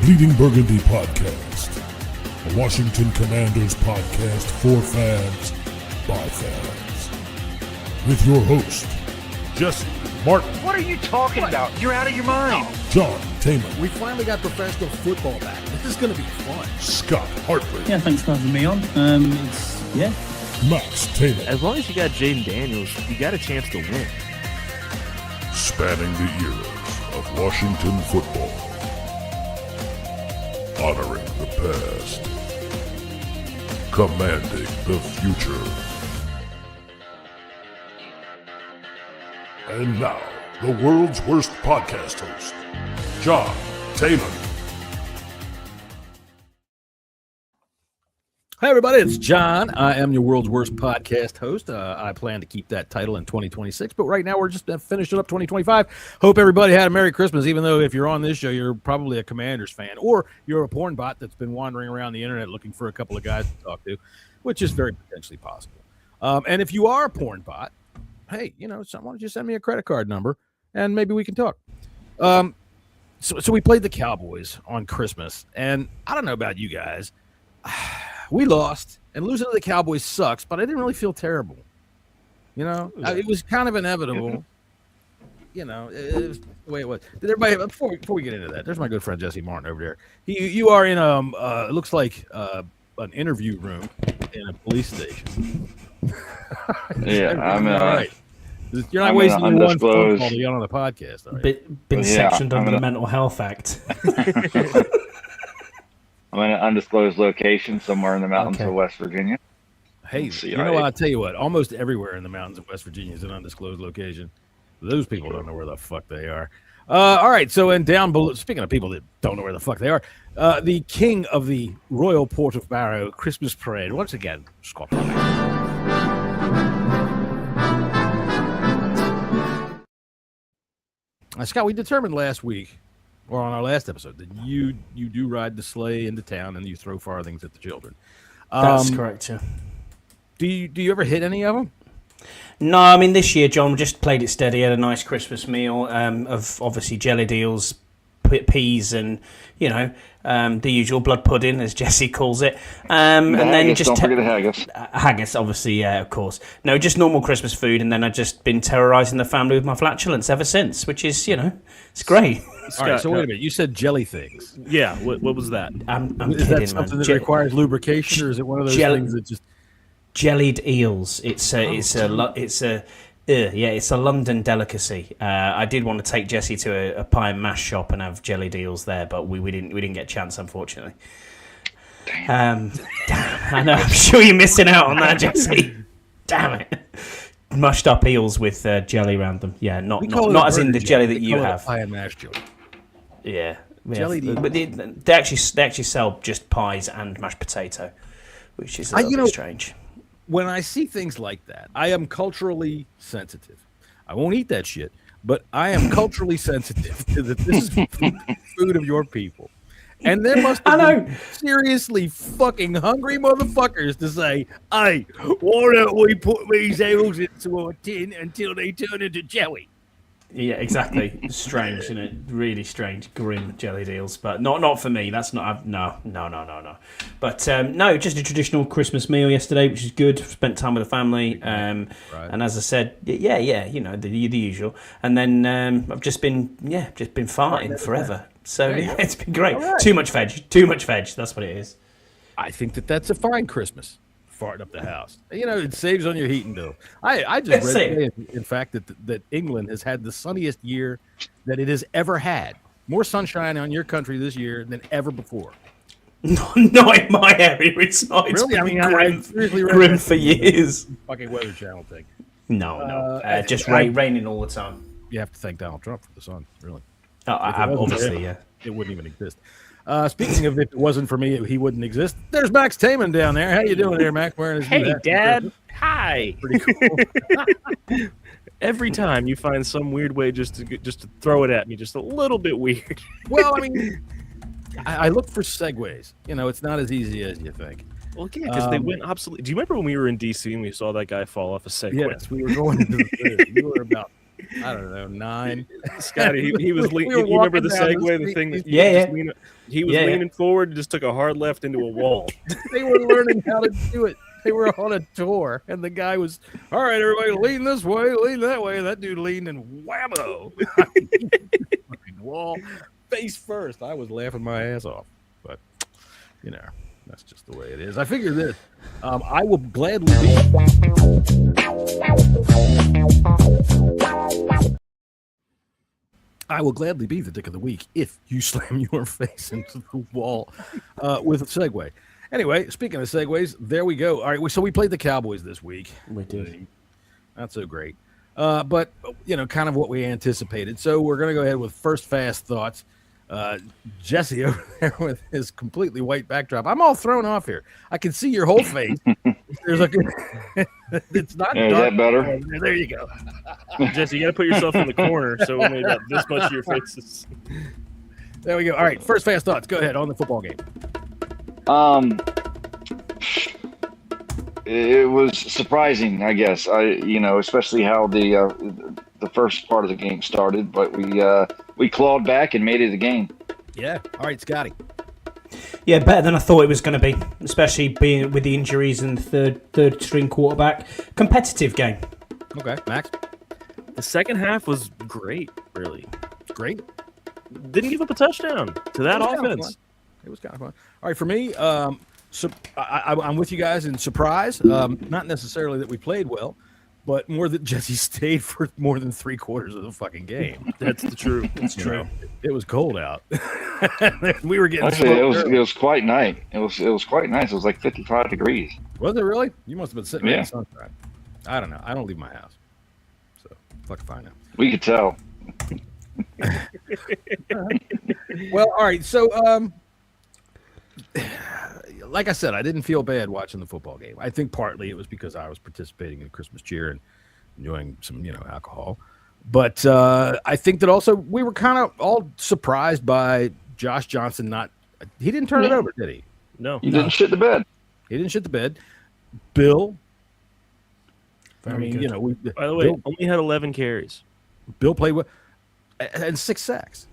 Bleeding Burgundy Podcast, a Washington Commanders podcast for fans, by fans. With your host, Jesse Martin. What are you talking about? You're out of your mind. John Taman. We finally got professional football back. This is going to be fun. Scott Hartley. Yeah, thanks for having me on. Max Taylor. As long as you got Jaden Daniels, you got a chance to win. Spanning the eras of Washington football. Honoring the past. Commanding the future. And now, the world's worst podcast host, John Taylor. Hey, everybody, it's John. I am your world's worst podcast host. I plan to keep that title in 2026, but right now we're just finishing up 2025. Hope everybody had a Merry Christmas, even though if you're on this show, you're probably a Commanders fan, or you're a porn bot that's been wandering around the internet looking for a couple of guys to talk to, which is very potentially possible. And if you are a porn bot, hey, why don't you send me a credit card number, and maybe we can talk. So we played the Cowboys on Christmas, and I don't know about you guys. We lost, and losing to the Cowboys sucks, but I didn't really feel terrible. It was kind of inevitable. It was the way it was. Did everybody, before we get into that, there's my good friend Jesse Martin over there. You are in it looks like an interview room in a police station. Yeah, I'm all right. You're not wasting your one phone call to get on the podcast. All right? Been sectioned under the Mental Health Act. I'm in an undisclosed location somewhere in the mountains of West Virginia. Hey, I'll tell you what, almost everywhere in the mountains of West Virginia is an undisclosed location. Those people don't know where the fuck they are. All right, so and down below, speaking of people that don't know where the fuck they are, the king of the Royal Port of Barrow Christmas Parade, once again, Scott. Scott, we determined last week, or on our last episode, that you do ride the sleigh into town and you throw farthings at the children. That's correct, yeah. Do you ever hit any of them? No, I mean, this year, John just played it steady, had a nice Christmas meal of obviously jelly deals, peas, and, the usual blood pudding, as Jesse calls it. And then just don't forget the haggis. Haggis, obviously, yeah, of course. No, just normal Christmas food, and then I've just been terrorising the family with my flatulence ever since, which is, it's great. All right, so wait a minute. You said jelly things. Yeah, what was that? I'm is kidding, that something man. that requires lubrication, or is it one of those things that just jellied eels? It's a London delicacy. I did want to take Jesse to a pie and mash shop and have jellied eels there, but we didn't get a chance, unfortunately. Damn, I know. I'm sure you're missing out on that, Jesse. Damn it. Mushed up eels with jelly around them. Yeah, not as in the jelly that you have. Pie and mash jelly. Yeah. Jellied eels. But they actually sell just pies and mashed potato, which is a little bit strange. When I see things like that, I am culturally sensitive. I won't eat that shit, but I am culturally sensitive to that this is food of your people. And there must have been seriously fucking hungry motherfuckers to say, hey, why don't we put these eels into a tin until they turn into jelly? Yeah, exactly. Strange, isn't it? Really strange, grim jellied eels, but not for me. That's not. No. But no, just a traditional Christmas meal yesterday, which is good. Spent time with the family, and as I said, the usual. And then I've just been farting forever. So yeah, it's been great. Right. Too much veg. That's what it is. I think that's a fine Christmas. Farting up the house. It saves on your heating bill. I just read today, in fact, that England has had the sunniest year that it has ever had. More sunshine on your country this year than ever before. Not in my area. It's not. It's really? Grim for years. Fucking Weather Channel thing. No. Just raining all the time. You have to thank Donald Trump for the sun, really. Obviously, yeah. It wouldn't even exist. Speaking of, if it wasn't for me, he wouldn't exist. There's Max Taman down there. How you doing there, Max? Wearing his Hey, Dad. Hi. Pretty cool. Every time you find some weird way just to throw it at me, just a little bit weird. Well, I mean, I look for segues. It's not as easy as you think. Well, yeah, because they went obsolete. Do you remember when we were in D.C. and we saw that guy fall off a Segway? Yes, we were going into the food. You were about I don't know, 9. Scotty, he was. We were You remember the walking down the Segway, the street. thing that he was Yeah, leaning forward, and just took a hard left into a wall. They were learning how to do it. They were on a tour, and the guy was, all right, everybody, lean this way, lean that way. And that dude leaned and whammo. Wall, face first. I was laughing my ass off. But, that's just the way it is. I figure this. I will gladly be the dick of the week if you slam your face into the wall with a segue. Anyway, speaking of segues, there we go. All right, so we played the Cowboys this week. We did. Not so great. But, kind of what we anticipated. So we're going to go ahead with first fast thoughts. Jesse over there with his completely white backdrop. I'm all thrown off here. I can see your whole face. There's it's not Is dark. that better? There you go. Jesse, you got to put yourself in the corner so only about this much of your face is. There we go. All right, first fast thoughts. Go ahead on the football game. It was surprising, I guess. Especially how the first part of the game started, but we clawed back and made it a game. Yeah. All right, Scotty. Yeah, better than I thought it was going to be, especially being with the injuries and third string quarterback. Competitive game. Okay, Max. The second half was great, really. Great. Didn't give up a touchdown to that offense. It was kind of fun. All right, for me, so I'm with you guys in surprise. Not necessarily that we played well, but more that Jesse stayed for more than 3/4 of the fucking game. That's the truth. It's true. It was cold out. We were getting Actually, it was quite nice. It was quite nice. It was like 55 degrees. Was it really? You must have been sitting in Yeah. the sunshine. I don't know. I don't leave my house, so fuck if I know. We could tell. Well, all right. So, like I said, I didn't feel bad watching the football game. I think partly it was because I was participating in Christmas cheer and enjoying some, alcohol. But I think that also we were kind of all surprised by Josh Johnson he didn't turn it over, did he? No. He didn't shit the bed. He didn't shit the bed. Bill. Very good. By the way, only had 11 carries. Bill played well, and 6 sacks.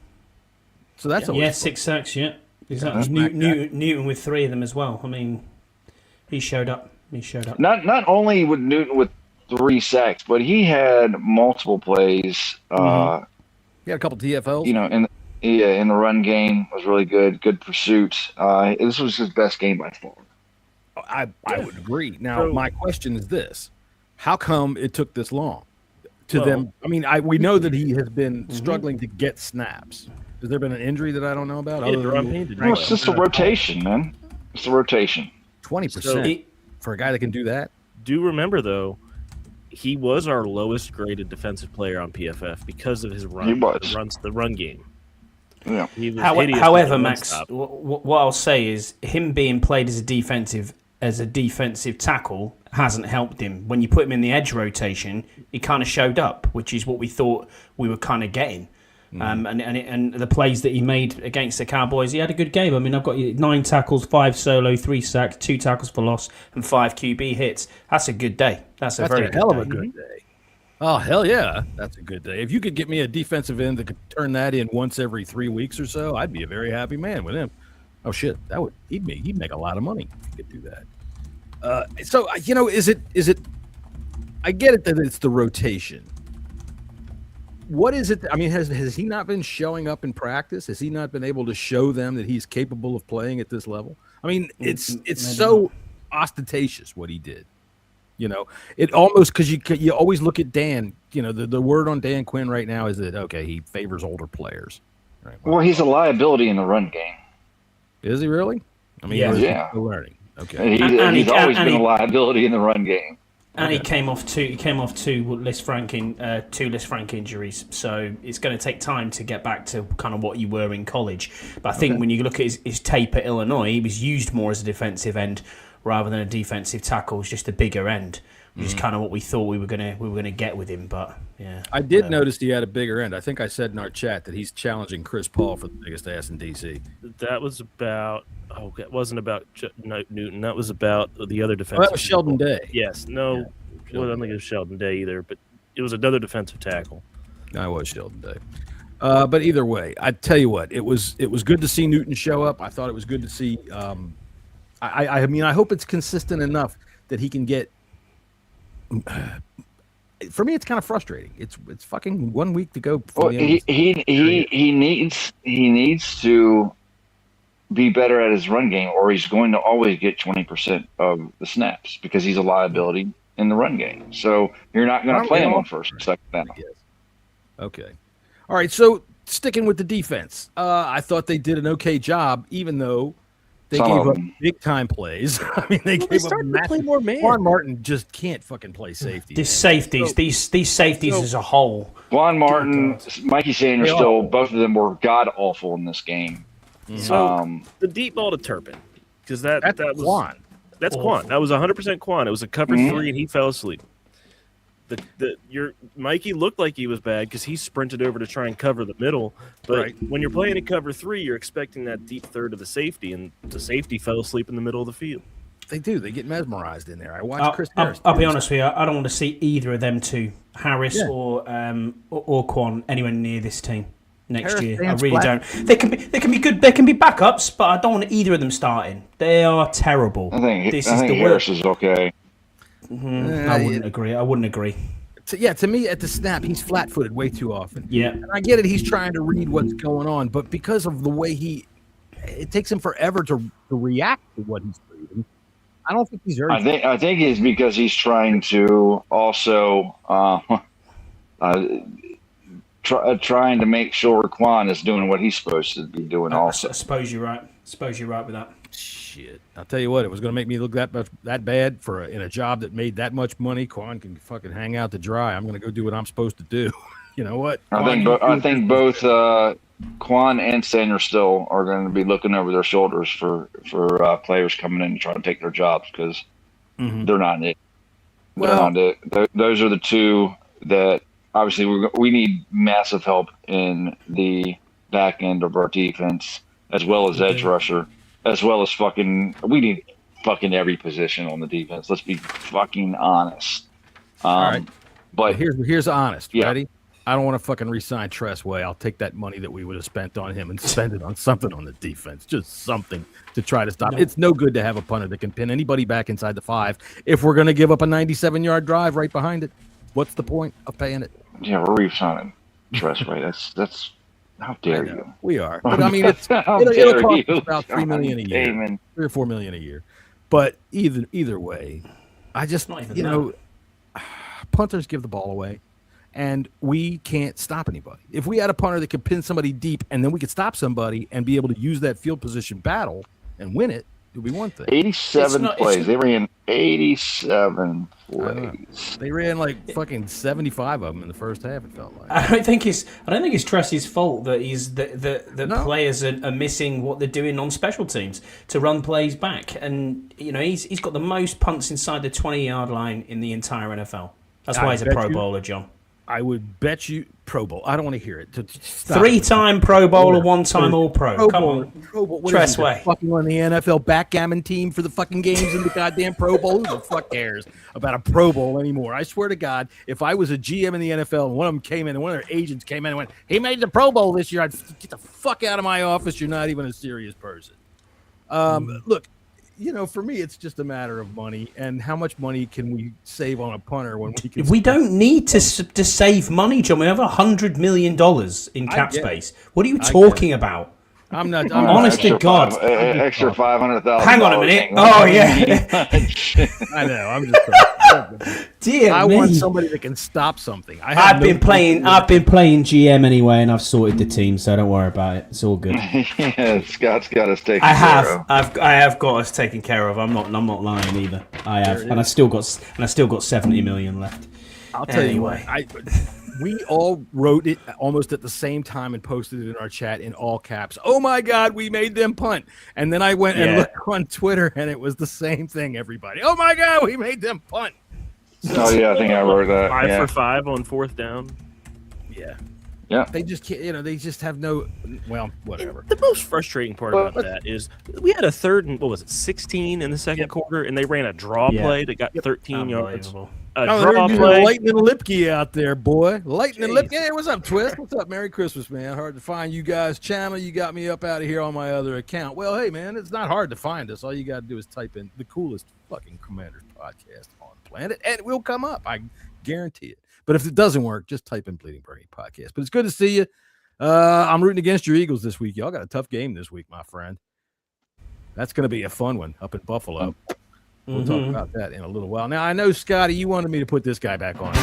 So that's Yeah, 6 sacks, yeah. Exactly. Newton with 3 of them as well. I mean, he showed up. Not only with Newton with 3 sacks, but he had multiple plays. He had a couple TFLs. In the run game was really good. Good pursuit. This was his best game by far. I would agree. Now, my question is this: how come it took this long to them? I mean, we know that he has been struggling to get snaps. Has there been an injury that I don't know about? It's just a rotation, man. It's a rotation. 20% for a guy that can do that. Do remember, though, he was our lowest graded defensive player on PFF because of his run. He was. The run game. Yeah. However, Max, what I'll say is him being played as a defensive tackle hasn't helped him. When you put him in the edge rotation, he kind of showed up, which is what we thought we were kind of getting. And the plays that he made against the Cowboys, he had a good game. I mean, I've got 9 tackles, 5 solo, 3 sacks, 2 tackles for loss, and 5 QB hits. That's a good day. That's a very hell of a day. good day. Oh, hell yeah. That's a good day. If you could get me a defensive end that could turn that in once every 3 weeks or so, I'd be a very happy man with him. Oh, shit. He'd make a lot of money if he could do that. So, is it I get it that it's the rotation. What is it? I mean, has he not been showing up in practice? Has he not been able to show them that he's capable of playing at this level? I mean, it's so ostentatious what he did. It almost, because you always look at Dan. The word on Dan Quinn right now is that he favors older players. Right? Well, he's a liability in the run game. Is he really? I mean, he's still learning. Okay, he's always been a liability in the run game. And he came off two list Frank injuries, so it's going to take time to get back to kind of what you were in college. But I think when you look at his tape at Illinois, he was used more as a defensive end rather than a defensive tackle. It's just a bigger end, which is kind of what we thought we were gonna get with him. But yeah, I did notice he had a bigger end. I think I said in our chat that he's challenging Chris Paul for the biggest ass in DC. That was about. Oh, it wasn't about Newton. That was about the other defensive. That was Sheldon Day. Yes. No. Yeah, I don't think it was Sheldon Day either, but it was another defensive tackle. I was Sheldon Day. But either way, I tell you what, it was good to see Newton show up. I thought it was good to see. I mean, I hope it's consistent enough that he can get. For me, it's kind of frustrating. It's fucking 1 week to go. Well, he needs to be better at his run game, or he's going to always get 20% of the snaps because he's a liability in the run game. So you're not going to play him on first or second down. Okay. All right. So sticking with the defense, I thought they did an okay job, even though they gave up big time plays. I mean, they gave up massive. More man. Juan Martin just can't fucking play safety. These safeties as a whole. Juan Martin, Mikey Sanders, still both of them were god awful in this game. So the deep ball to Turpin, because that was Quan. That's Quan. That was 100% Quan. It was a cover 3, and he fell asleep. Your Mikey looked like he was bad because he sprinted over to try and cover the middle. But when you're playing in cover 3, you're expecting that deep third of the safety, and the safety fell asleep in the middle of the field. They do. They get mesmerized in there. I watched Chris Harris. I'll be honest with you. I don't want to see either of them two, Harris or Quan, anywhere near this team next year. I really don't. They can be good. They can be backups, but I don't want either of them starting. They are terrible. I think Harris is okay. I wouldn't agree. To me, at the snap, he's flat-footed way too often. Yeah. And I get it. He's trying to read what's going on, but because of the way it takes him forever to react to what he's reading. I don't think he's urgent. I think it's because he's trying to also trying to make sure Quan is doing what he's supposed to be doing. Also, I suppose you're right. With that. Shit, I'll tell you what, it was going to make me look that bad in a job that made that much money. Quan can fucking hang out to dry. I'm going to go do what I'm supposed to do. You know what? I think both Quan and Sanders still are going to be looking over their shoulders for players coming in and trying to take their jobs because they're not it. Those are the two that obviously we need massive help in the back end of our defense, as well as edge rusher, as well as we need fucking every position on the defense. Let's be fucking honest. All right. But here's honest. Yeah. Ready? I don't want to fucking re-sign Tressway. I'll take that money that we would have spent on him and spend it on something on the defense. Just something to try to stop. No. It's no good to have a punter that can pin anybody back inside the 5 if we're going to give up a 97-yard drive right behind it. What's the point of paying it? Yeah, we're re-signing Tressway. That's how dare you? We are. But I mean, it'll cost us about $3 million a year, $3 or $4 million a year. But either way, I just punters give the ball away. And we can't stop anybody. If we had a punter that could pin somebody deep and then we could stop somebody and be able to use that field position battle and win it, it would be one thing. 87 plays. They ran 87 plays. They ran like fucking 75 of them in the first half, it felt like. I don't think it's Tress's fault that players are missing what they're doing on special teams to run plays back. And he's got the most punts inside the 20-yard line in the entire NFL. That's why he's a Pro Bowler, John. I would bet you Pro Bowl. I don't want to hear it. 3-time Pro Bowler, 1-time All-Pro. Come on, Pro Bowl. Tressway. Fucking on the NFL backgammon team for the fucking games in the goddamn Pro Bowl. Who the fuck cares about a Pro Bowl anymore? I swear to God, if I was a GM in the NFL and one of them came in and one of their agents came in and went, "He made the Pro Bowl this year," I'd get the fuck out of my office. You're not even a serious person. Look. For me, it's just a matter of money and how much money can we save on a punter when we can. We don't need to save money, John. We have $100 million in cap space. What are you talking about? I'm not. Honest to God. Extra $500,000. Hang on a minute. Oh yeah. I know. I'm just. Dear I me. want somebody that can stop something. I've been playing GM anyway, and I've sorted the team, so don't worry about it. It's all good. Yeah, Scott's got us taken care of. I have got us taken care of. I'm not lying either. I have, and I still got 70 million left. I'll tell you what. We all wrote it almost at the same time and posted it in our chat in all caps. Oh my God, we made them punt. And then I went and looked on Twitter and it was the same thing, everybody. Oh my God, we made them punt. Oh yeah, I think I wrote that. 5 for 5 on 4th down. Yeah. Yeah. They just can't, they just have no, whatever. The most frustrating part about that is we had a 3rd and 16 in the second quarter and they ran a draw play that got 13 yards. draw there's play. Lightning Lipke out there, boy. Lightning Jeez. Lipke. Hey, what's up, Twist? What's up? Merry Christmas, man. Hard to find you guys' channel. You got me up out of here on my other account. Well, hey, man, it's not hard to find us. All you got to do is type in the coolest fucking Commanders podcast on the planet, and it will come up. I guarantee it. But if it doesn't work, just type in Bleeding Burgundy podcast. But it's good to see you. I'm rooting against your Eagles this week. Y'all got a tough game this week, my friend. That's going to be a fun one up in Buffalo. We'll talk about that in a little while. Now, I know, Scotty, you wanted me to put this guy back on.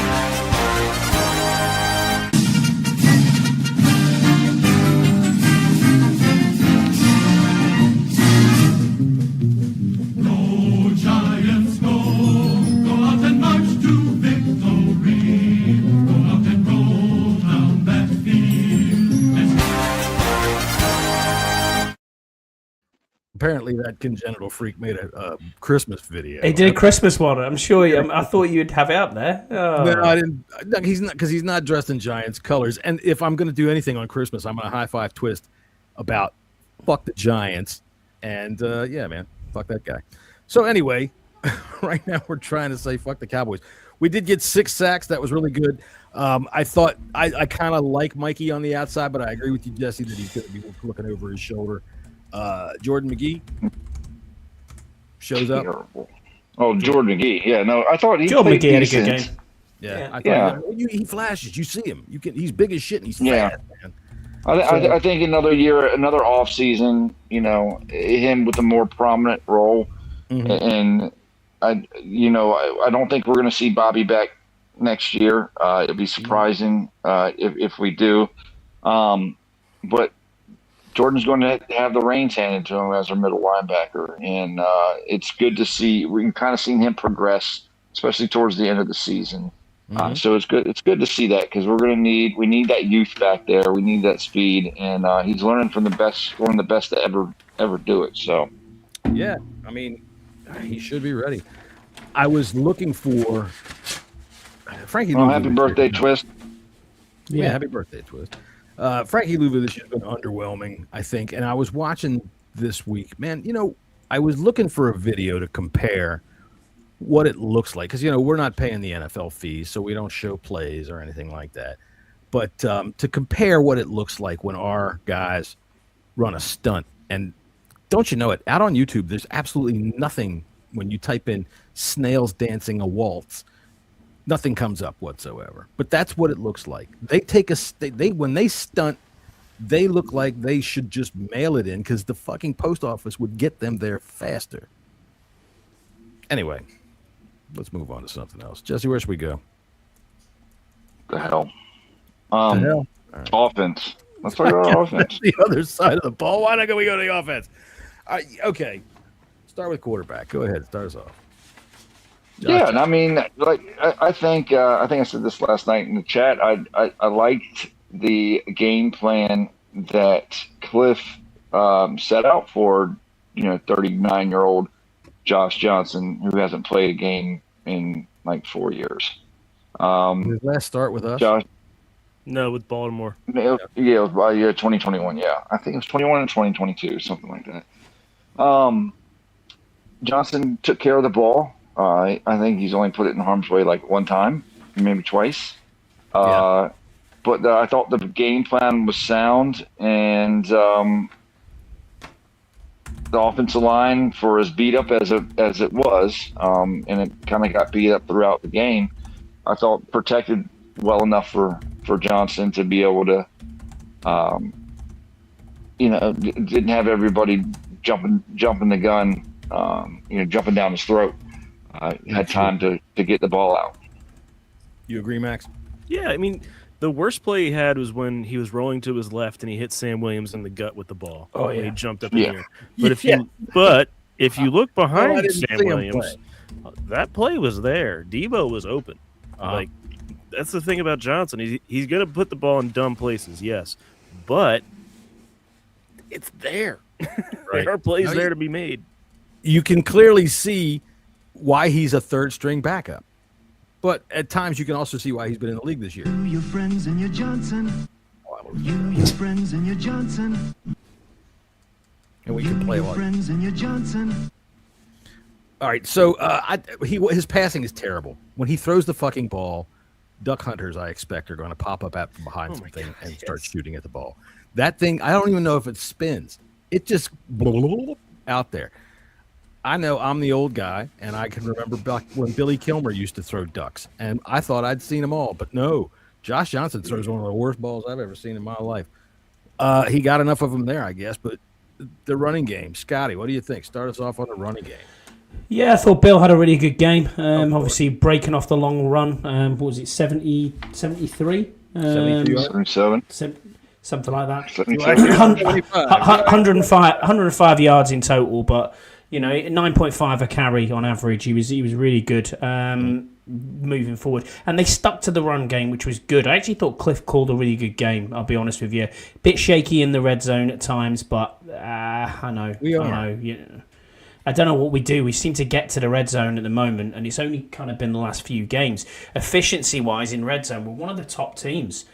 Go, Giants, go. Go out and march to victory. Go out and roll down that field. Apparently, that congenital freak made a Christmas video. He did a Christmas one. I'm sure. I thought you'd have it up there. Oh. No, I didn't. No, he's not, because he's not dressed in Giants colors. And if I'm going to do anything on Christmas, I'm going to high five Twist about fuck the Giants. And yeah, man, fuck that guy. So anyway, right now we're trying to say fuck the Cowboys. We did get 6 sacks. That was really good. I thought I kind of like Mikey on the outside, but I agree with you, Jesse, that he's going to be looking over his shoulder. Jordan McGee shows up. Terrible. Oh, Jordan McGee. Yeah, no, I thought he Jordan played McGee had a decent. good game. Yeah, I Yeah. thought he flashes. You see him. He's big as shit and he's Yeah. fast, man. I think another year, another off season, him with a more prominent role, and I don't think we're going to see Bobby back next year. It'd be surprising if we do, but Jordan's going to have the reins handed to him as our middle linebacker, and it's good to see. We can kind of see him progress, especially towards the end of the season. So it's good. It's good to see that because we need that youth back there. We need that speed, and he's learning from one of the best to ever do it. So Yeah, I mean, he should be ready. I was looking for Frankie. well, Louvu happy this birthday, year. Twist. Yeah, happy birthday, Twist. Frankie Louvu this year has been underwhelming, I think. And I was watching this week, man. I was looking for a video to compare what it looks like because we're not paying the NFL fees, so we don't show plays or anything like that. But to compare what it looks like when our guys run a stunt, and don't you know it? Out on YouTube, there's absolutely nothing when you type in snails dancing a waltz. Nothing comes up whatsoever. But that's what it looks like. They take when they stunt, they look like they should just mail it in because the fucking post office would get them there faster. Anyway, let's move on to something else. Jesse, where should we go? The hell. The hell? Offense. Let's talk about offense. The other side of the ball. Why don't we go to the offense? Okay. Start with quarterback. Go ahead. Start us off. Yeah, and I mean, I think I said this last night in the chat. I liked the game plan that Cliff set out for 39-year-old Josh Johnson, who hasn't played a game in like 4 years. His last start with us. Josh, No, with Baltimore. it was by 2021. Yeah, I think it was 21 and 2022, something like that. Johnson took care of the ball. I think he's only put it in harm's way like one time, maybe twice. But I thought the game plan was sound, and the offensive line, for as beat up as it was, and it kind of got beat up throughout the game, I thought protected well enough for Johnson to be able to, didn't have everybody jumping the gun, jumping down his throat. Had time to get the ball out. You agree, Max? Yeah, I mean, the worst play he had was when he was rolling to his left and he hit Sam Williams in the gut with the ball. Oh, when yeah. he jumped up in the air. Yeah. But if you look I behind didn't Sam see him Williams, that play was there. Debo was open. Like, that's the thing about Johnson. He's going to put the ball in dumb places, yes, but it's there. Right. There are plays No, there to be made. You can clearly see why he's a third string backup. But at times you can also see why he's been in the league this year. You, your friends, and your Johnson. You, your friends, and your Johnson. And we can play a Your lot. friends, and your Johnson. All right, so his passing is terrible. When he throws the fucking ball, duck hunters, I expect, are going to pop up out from behind something and start shooting at the ball. That thing, I don't even know if it spins. It just out there. I know I'm the old guy, and I can remember back when Billy Kilmer used to throw ducks, and I thought I'd seen them all, but no. Josh Johnson throws one of the worst balls I've ever seen in my life. He got enough of them there, I guess, but the running game. Scotty, what do you think? Start us off on the running game. Yeah, I thought Bill had a really good game. Obviously, breaking off the long run. What was it, 70, 73? 77. Something like that. 77. 105 yards in total, but 9.5 a carry on average. He was really good moving forward, and they stuck to the run game, which was good. I actually thought Cliff called a really good game. I'll be honest with you. Bit shaky in the red zone at times, but I know. I don't know what we do. We seem to get to the red zone at the moment, and it's only kind of been the last few games. Efficiency-wise in red zone, we're one of the top teams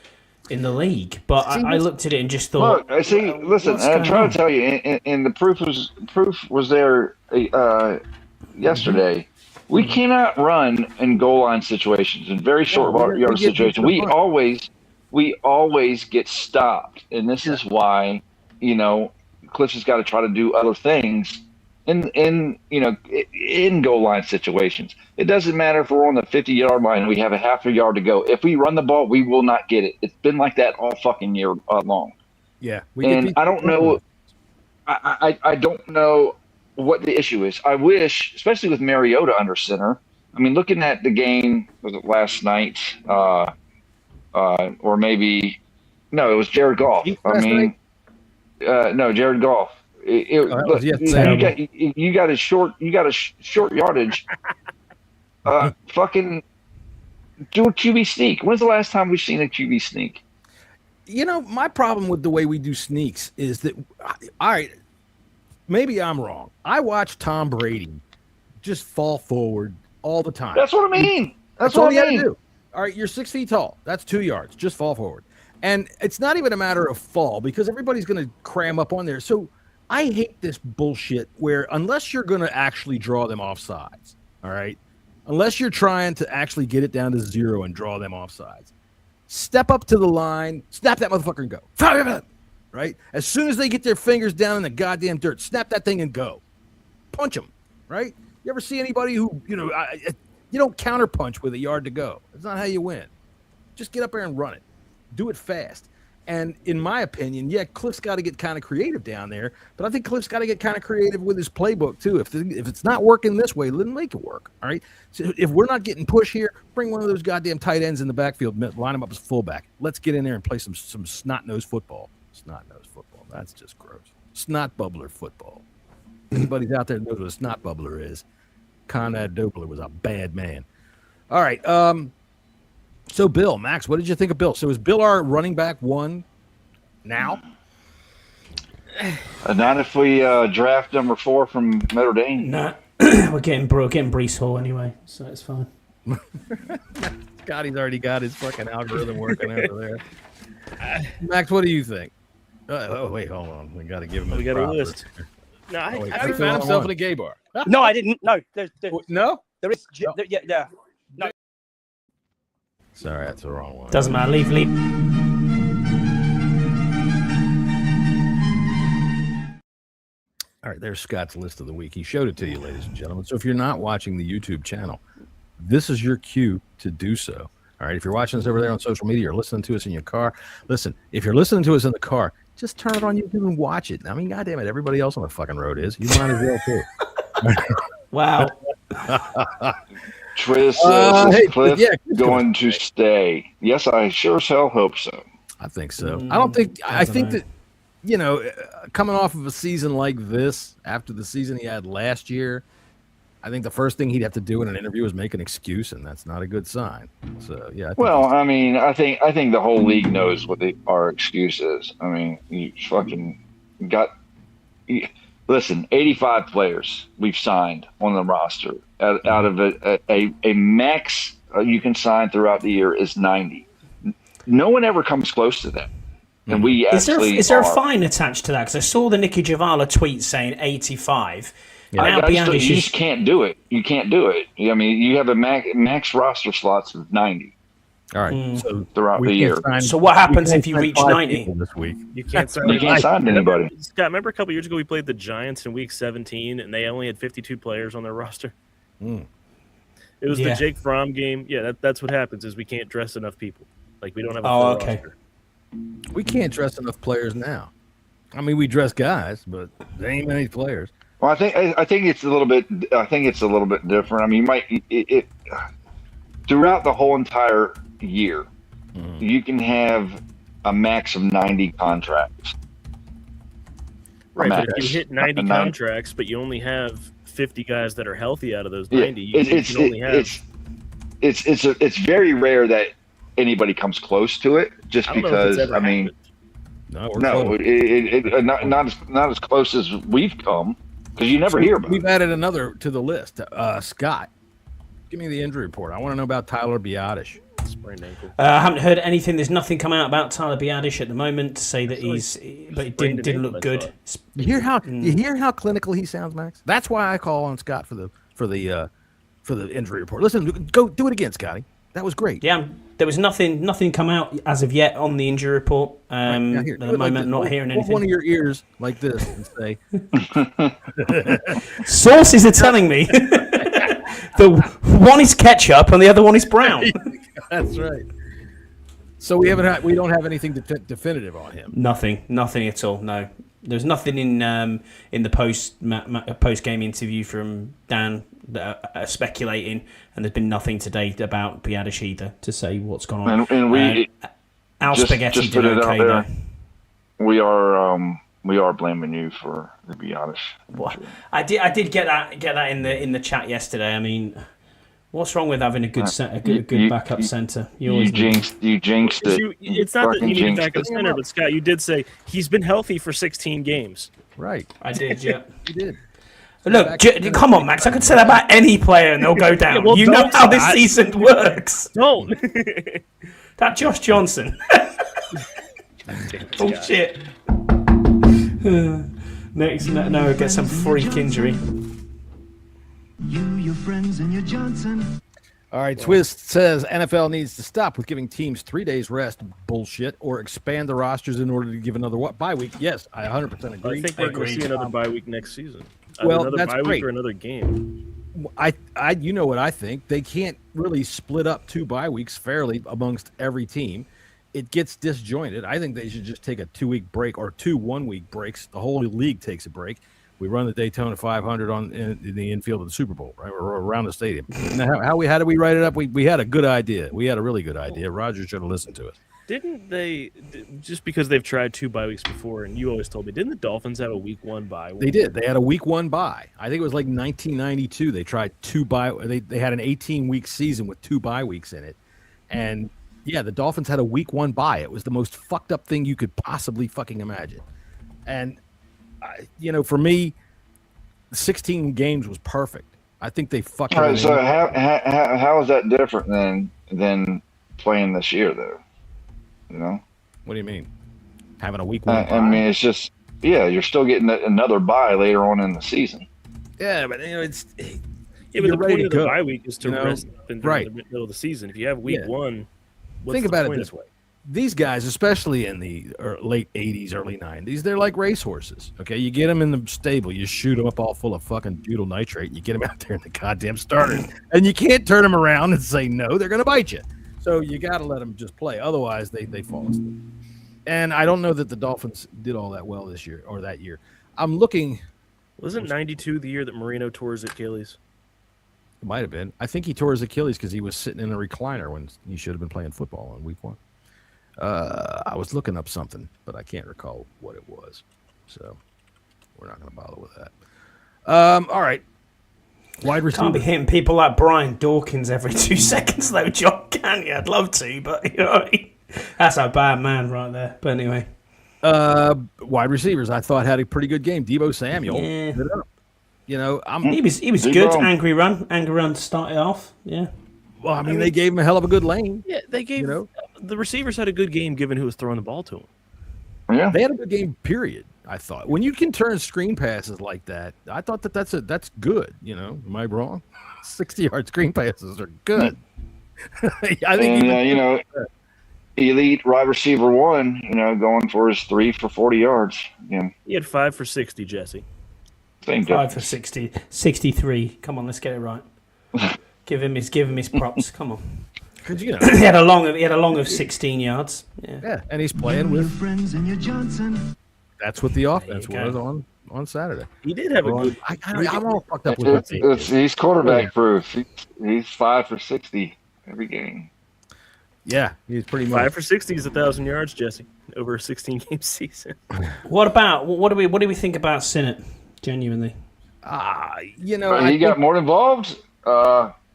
in the league. But I looked at it and just thought... Look, listen, I'm trying to tell you, and the proof was there yesterday. We cannot run in goal line situations, in very short yard situations. We always get stopped, and this is why, Cliff has got to try to do other things in goal line situations. It doesn't matter if we're on the 50-yard line and we have a half a yard to go. If we run the ball, we will not get it. It's been like that all fucking year long. Yeah. I don't know. I don't know what the issue is. I wish, especially with Mariota under center. I mean, looking at the game, was it last night? Or maybe no, it was Jared Goff. No, Jared Goff. You got a short yardage. Fucking do a QB sneak. When's the last time we've seen a QB sneak? My problem with the way we do sneaks is that, all right, maybe I'm wrong. I watch Tom Brady just fall forward all the time. That's what I mean. That's all what you I mean. got to do. All right, you're 6 feet tall. That's 2 yards. Just fall forward. And it's not even a matter of fall because everybody's going to cram up on there. So I hate this bullshit where unless you're going to actually draw them off sides, all right, unless you're trying to actually get it down to 0 and draw them off sides, step up to the line, snap that motherfucker and go. Right? As soon as they get their fingers down in the goddamn dirt, snap that thing and go. Punch them, right? You ever see anybody who, you don't counterpunch with a yard to go. That's not how you win. Just get up there and run it. Do it fast. And in my opinion, Cliff's got to get kind of creative down there, but I think Cliff's got to get kind of creative with his playbook too. If it's not working this way, let him make it work. All right. So if we're not getting push here, bring one of those goddamn tight ends in the backfield, line them up as fullback. Let's get in there and play some snot-nosed football. Snot-nosed football. That's just gross. Snot bubbler football. Anybody's out there that knows what a snot bubbler is. Conrad Dobler was a bad man. All right. So, Bill, Max, what did you think of Bill? So, is Bill our running back one now? Not if we draft number 4 from Notre Dame. Nah, we're getting Breece Hall anyway, so it's fine. Scotty's already got his fucking algorithm working over there. Max, what do you think? Wait, hold on. We got to give him We got a list. No, I found himself in a gay bar. No, I didn't. No, no? There is. Yeah. No. Sorry, that's the wrong one. Doesn't matter. Leave. All right, there's Scott's list of the week. He showed it to you, ladies and gentlemen. So if you're not watching the YouTube channel, this is your cue to do so. All right, if you're watching us over there on social media or listening to us in your car, listen, if you're listening to us in the car, just turn it on YouTube and watch it. I mean, goddamn it, everybody else on the fucking road is. You might as well too. Wow. Tris says, is Cliff going to stay? Yes, I sure as hell hope so. I think so. I think that, coming off of a season like this, after the season he had last year, I think the first thing he'd have to do in an interview is make an excuse, and that's not a good sign. So, yeah. I think the whole league knows what our excuse is. I mean, you fucking got... Listen, 85 players we've signed on the roster. Out of a max you can sign throughout the year is 90. No one ever comes close to that. And we actually is there a fine attached to that? Because I saw the Nicky Javala tweet saying 85. Yeah. You just can't do it. You can't do it. I mean, you have a max roster slots of 90. All right. So throughout the year. So what happens if you reach 90 this week? You can't sign. You can't sign anybody. Scott, remember a couple years ago we played the Giants in Week 17, and they only had 52 players on their roster. Mm. It was the Jake Fromm game. Yeah, that's what happens is we can't dress enough people. Like we don't have a full roster. We can't dress enough players now. I mean, we dress guys, but there ain't many players. Well, I think it's a little bit. I think it's a little bit different. I mean, you might throughout the whole entire year, you can have a max of 90 contracts. Right, but if you hit 90 contracts, but you only have 50 guys that are healthy out of those 90, you can only have. It's very rare that anybody comes close to it, just because. I mean, not as close as we've come, because you never hear about. We've added another to the list. Scott, give me the injury report. I want to know about Tyler Biadasz. Sprained ankle. I haven't heard anything. There's nothing come out about Tyler Biadasz at the moment to say that but it didn't look good. You hear how clinical he sounds, Max? That's why I call on Scott for the injury report. Listen, go do it again, Scotty. That was great. Yeah, there was nothing come out as of yet on the injury report. At the moment, not hearing anything. One of your ears like this and say, sources are telling me the one is ketchup and the other one is brown. That's right. So we don't have anything definitive on him. Nothing at all. No, there's nothing in the post game interview from Dan speculating, and there's been nothing today about Biadasz either to say what's gone on. And we Al Spaghetti just did okay though. We are blaming you for the Biadasz. Well, I did get that in the chat yesterday. I mean, what's wrong with having a good backup center? You jinxed it. It's not that you need a backup center, but Scott, you did say he's been healthy for 16 games. Right. I did, yeah. You did. Look, come on, Max. I could say that about any player and they'll go down. Yeah, well, you know how this season works. Don't. That Josh Johnson. Oh, shit. Next, no, get some freak injury. You, your friends, and your Johnson. All right, Twist says NFL needs to stop with giving teams 3 days rest bullshit or expand the rosters in order to give another bye week. Yes, I 100% agree. I think we're going to see another bye week next season. Well, another that's bye great. week or another game. You know what I think? They can't really split up 2 bye weeks fairly amongst every team. It gets disjointed. I think they should just take a 2-week break or 2 1-week breaks. The whole league takes a break. We run the Daytona 500 in the infield of the Super Bowl, right, or around the stadium. Now, how did we write it up? We had a good idea. We had a really good idea. Roger should have listened to it. Didn't they, just because they've tried 2 bye weeks before, and you always told me, didn't the Dolphins have a week 1 bye? They did. They had a week 1 bye. I think it was like 1992. They tried 2 bye. They had an 18-week season with 2 bye weeks in it. And, yeah, the Dolphins had a week 1 bye. It was the most fucked up thing you could possibly fucking imagine. And, for me, 16 games was perfect. I think they fucked All right, so how is that different than playing this year, though? What do you mean? Having a week 1 bye? I mean, it's just, you're still getting another bye later on in the season. Yeah, but it's... Yeah, but the point of the bye week is to rest in right. the middle of the season. If you have week 1, think about it this way. These guys, especially in the late 80s, early 90s, they're like racehorses, okay? You get them in the stable, you shoot them up all full of fucking butyl nitrate, and you get them out there in the goddamn starters, and you can't turn them around and say no, they're going to bite you. So you got to let them just play. Otherwise, they fall asleep. And I don't know that the Dolphins did all that well this year or that year. I'm looking. Wasn't 92 the year that Marino tore his Achilles? It might have been. I think he tore his Achilles because he was sitting in a recliner when he should have been playing football on week 1. I was looking up something, but I can't recall what it was. So we're not going to bother with that. All right. Wide receiver. Can't be hitting people like Brian Dawkins every 2 seconds, though, John, can you? I'd love to, but that's a bad man right there. But anyway. Wide receivers, I thought had a pretty good game. Deebo Samuel. Yeah. He was good. Angry run to start it off. Yeah. Well, I mean, they gave him a hell of a good lane. Yeah, they gave the receivers had a good game given who was throwing the ball to him. Yeah. They had a good game, period. I thought when you can turn screen passes like that, I thought that's good. You know, am I wrong? 60-yard screen passes are good. I think elite wide receiver one, going for his 3 for 40 yards. Yeah. He had 5 for 60, Jesse. Same 5 for 60, 63. Come on, let's get it right. Give him his props. Come on. You know, he had a long of 16 yards. Yeah, and he's playing with friends in your Johnson. That's what the offense was on Saturday. He did have a good. I'm all fucked up with he's quarterback proof. He's 5 for 60 every game. Yeah, he's pretty much 5 for 60 is 1,000 yards, Jesse, over a 16-game season. What do we think about Sinnott? Genuinely, he got more involved.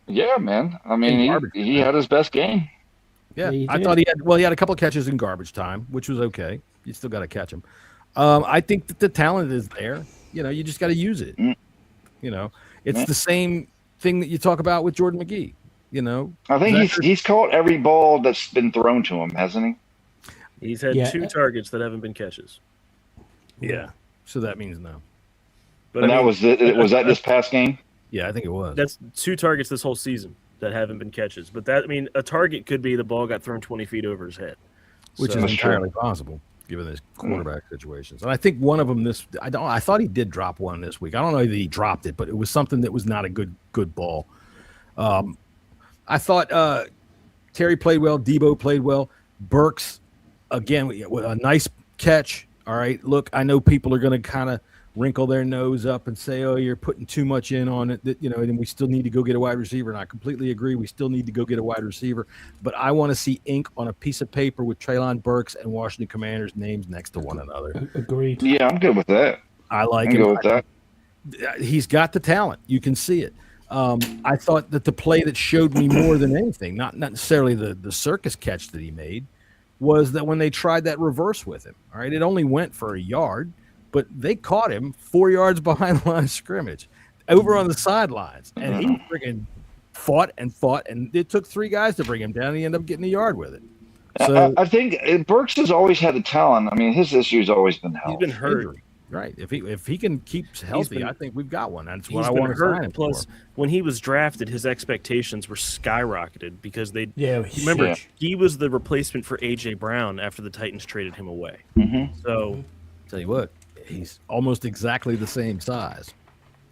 Yeah, man. I mean, he had his best game. Yeah, I thought he had a couple of catches in garbage time, which was okay. You still got to catch him. I think that the talent is there. You just got to use it. It's the same thing that you talk about with Jordan McGee. I think he's caught every ball that's been thrown to him, hasn't he? He's had 2 targets that haven't been catches. Yeah, so that means no. But was it? Was that this past game? Yeah, I think it was. That's 2 targets this whole season that haven't been catches. But a target could be the ball got thrown 20 feet over his head, which is entirely possible given his quarterback situations. And I think one of them I thought he did drop one this week. I don't know that he dropped it, but it was something that was not a good ball. I thought Terry played well. Debo played well. Burks, again, with a nice catch. All right, look, I know people are going to kind of wrinkle their nose up and say, "Oh, you're putting too much in on it." And we still need to go get a wide receiver. And I completely agree. We still need to go get a wide receiver. But I want to see ink on a piece of paper with Treylon Burks and Washington Commanders names next to one another. Agreed. Yeah, I'm good with that. I like him. Good with that. He's got the talent. You can see it. I thought that the play that showed me more than anything, not necessarily the circus catch that he made, was that when they tried that reverse with him. All right, it only went for a yard. But they caught him 4 yards behind the line of scrimmage over on the sidelines. And he friggin' fought, and it took 3 guys to bring him down, and he ended up getting a yard with it. So I think Burks has always had the talent. I mean, his issue's always been health. He's been hurt. Injury. Right. If he can keep healthy, I think we've got one. That's what I want to sign him Plus, for. when he was drafted, his expectations were skyrocketed because remember he was the replacement for A.J. Brown after the Titans traded him away. Mm-hmm. So, tell you what. He's almost exactly the same size.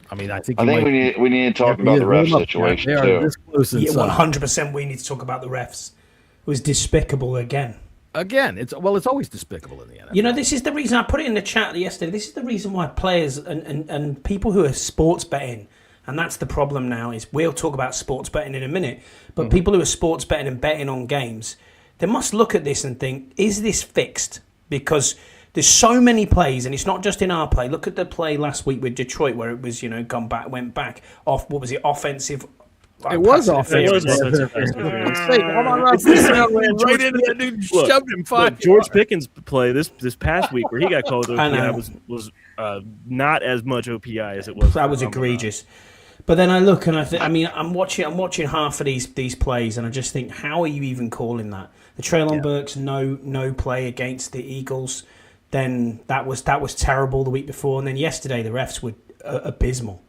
I mean, I think we need to talk about the ref situation too. This close in 100%. We need to talk about the refs. It was despicable again. It's always despicable in the NFL. This is the reason I put it in the chat yesterday. This is the reason why players and people who are sports betting, and that's the problem now. Is we'll talk about sports betting in a minute, but people who are sports betting and betting on games, they must look at this and think, is this fixed? Because there's so many plays, and it's not just in our play. Look at the play last week with Detroit where it was, went back off. What was it? Offensive. It was offensive. Right into that dude, shoved him 5. George Pickens' play this past week where he got called OPI was not as much OPI as it was. That was egregious. But then I look and I'm watching half of these plays, and I just think, how are you even calling that? The Treylon Burks no play against the Eagles. Then that was terrible the week before, and then yesterday the refs were abysmal.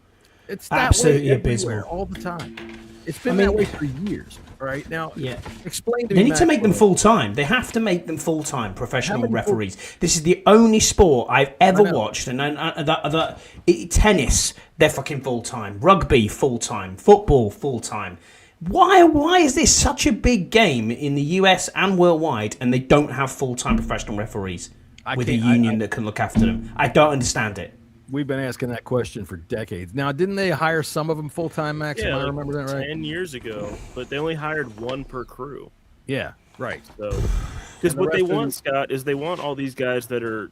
It's absolutely abysmal all the time. It's been that way for years. Right now, explain to me. They need to make them full time. They have to make them full time professional referees. This is the only sport I've ever watched, and tennis, they're fucking full time. Rugby, full time. Football, full time. Why is this such a big game in the US and worldwide, and they don't have full time professional referees with a union that can look after them? I don't understand it. We've been asking that question for decades. Now, didn't they hire some of them full-time, Max? Yeah, I remember that right? 10 years ago, but they only hired 1 per crew. Yeah, right. So, because what they want, Scott, is they want all these guys that are,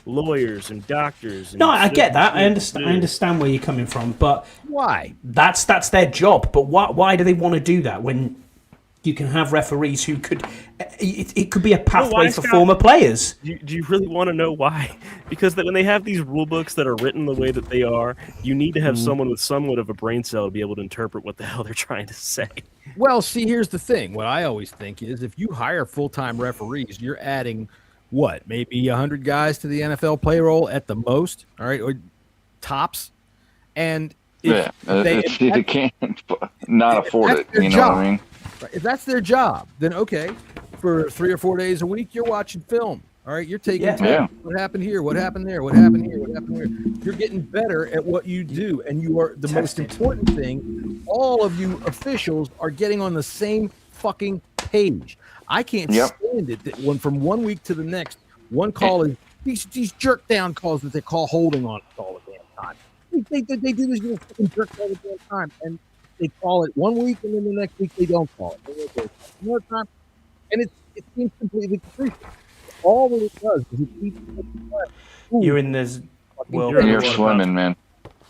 lawyers and doctors. And no, I get that. I understand where you're coming from, but why? That's their job. But why do they want to do that when you can have referees who could? It could be a pathway for former players. Do you really want to know why? Because when they have these rule books that are written the way that they are, you need to have someone with somewhat of a brain cell to be able to interpret what the hell they're trying to say. Well, see, here's the thing. What I always think is if you hire full-time referees, you're adding maybe 100 guys to the NFL payroll at the most, all right, or tops. And if they can't not afford it, you know what I mean? If that's their job, then okay, for 3 or 4 days a week, you're watching film. All right, you're taking what happened here, what happened there, what happened here, what happened here. You're getting better at what you do, and you are the most important thing. All of you officials are getting on the same fucking page. I can't stand it that from 1 week to the next, one call is these jerk down calls that they call holding on all the damn time. They do this little fucking jerk all the damn time, and they call it 1 week, and then the next week they don't call it. Another time, and it seems completely capricious. All that it does is it keeps you're in this world. You're swimming, man.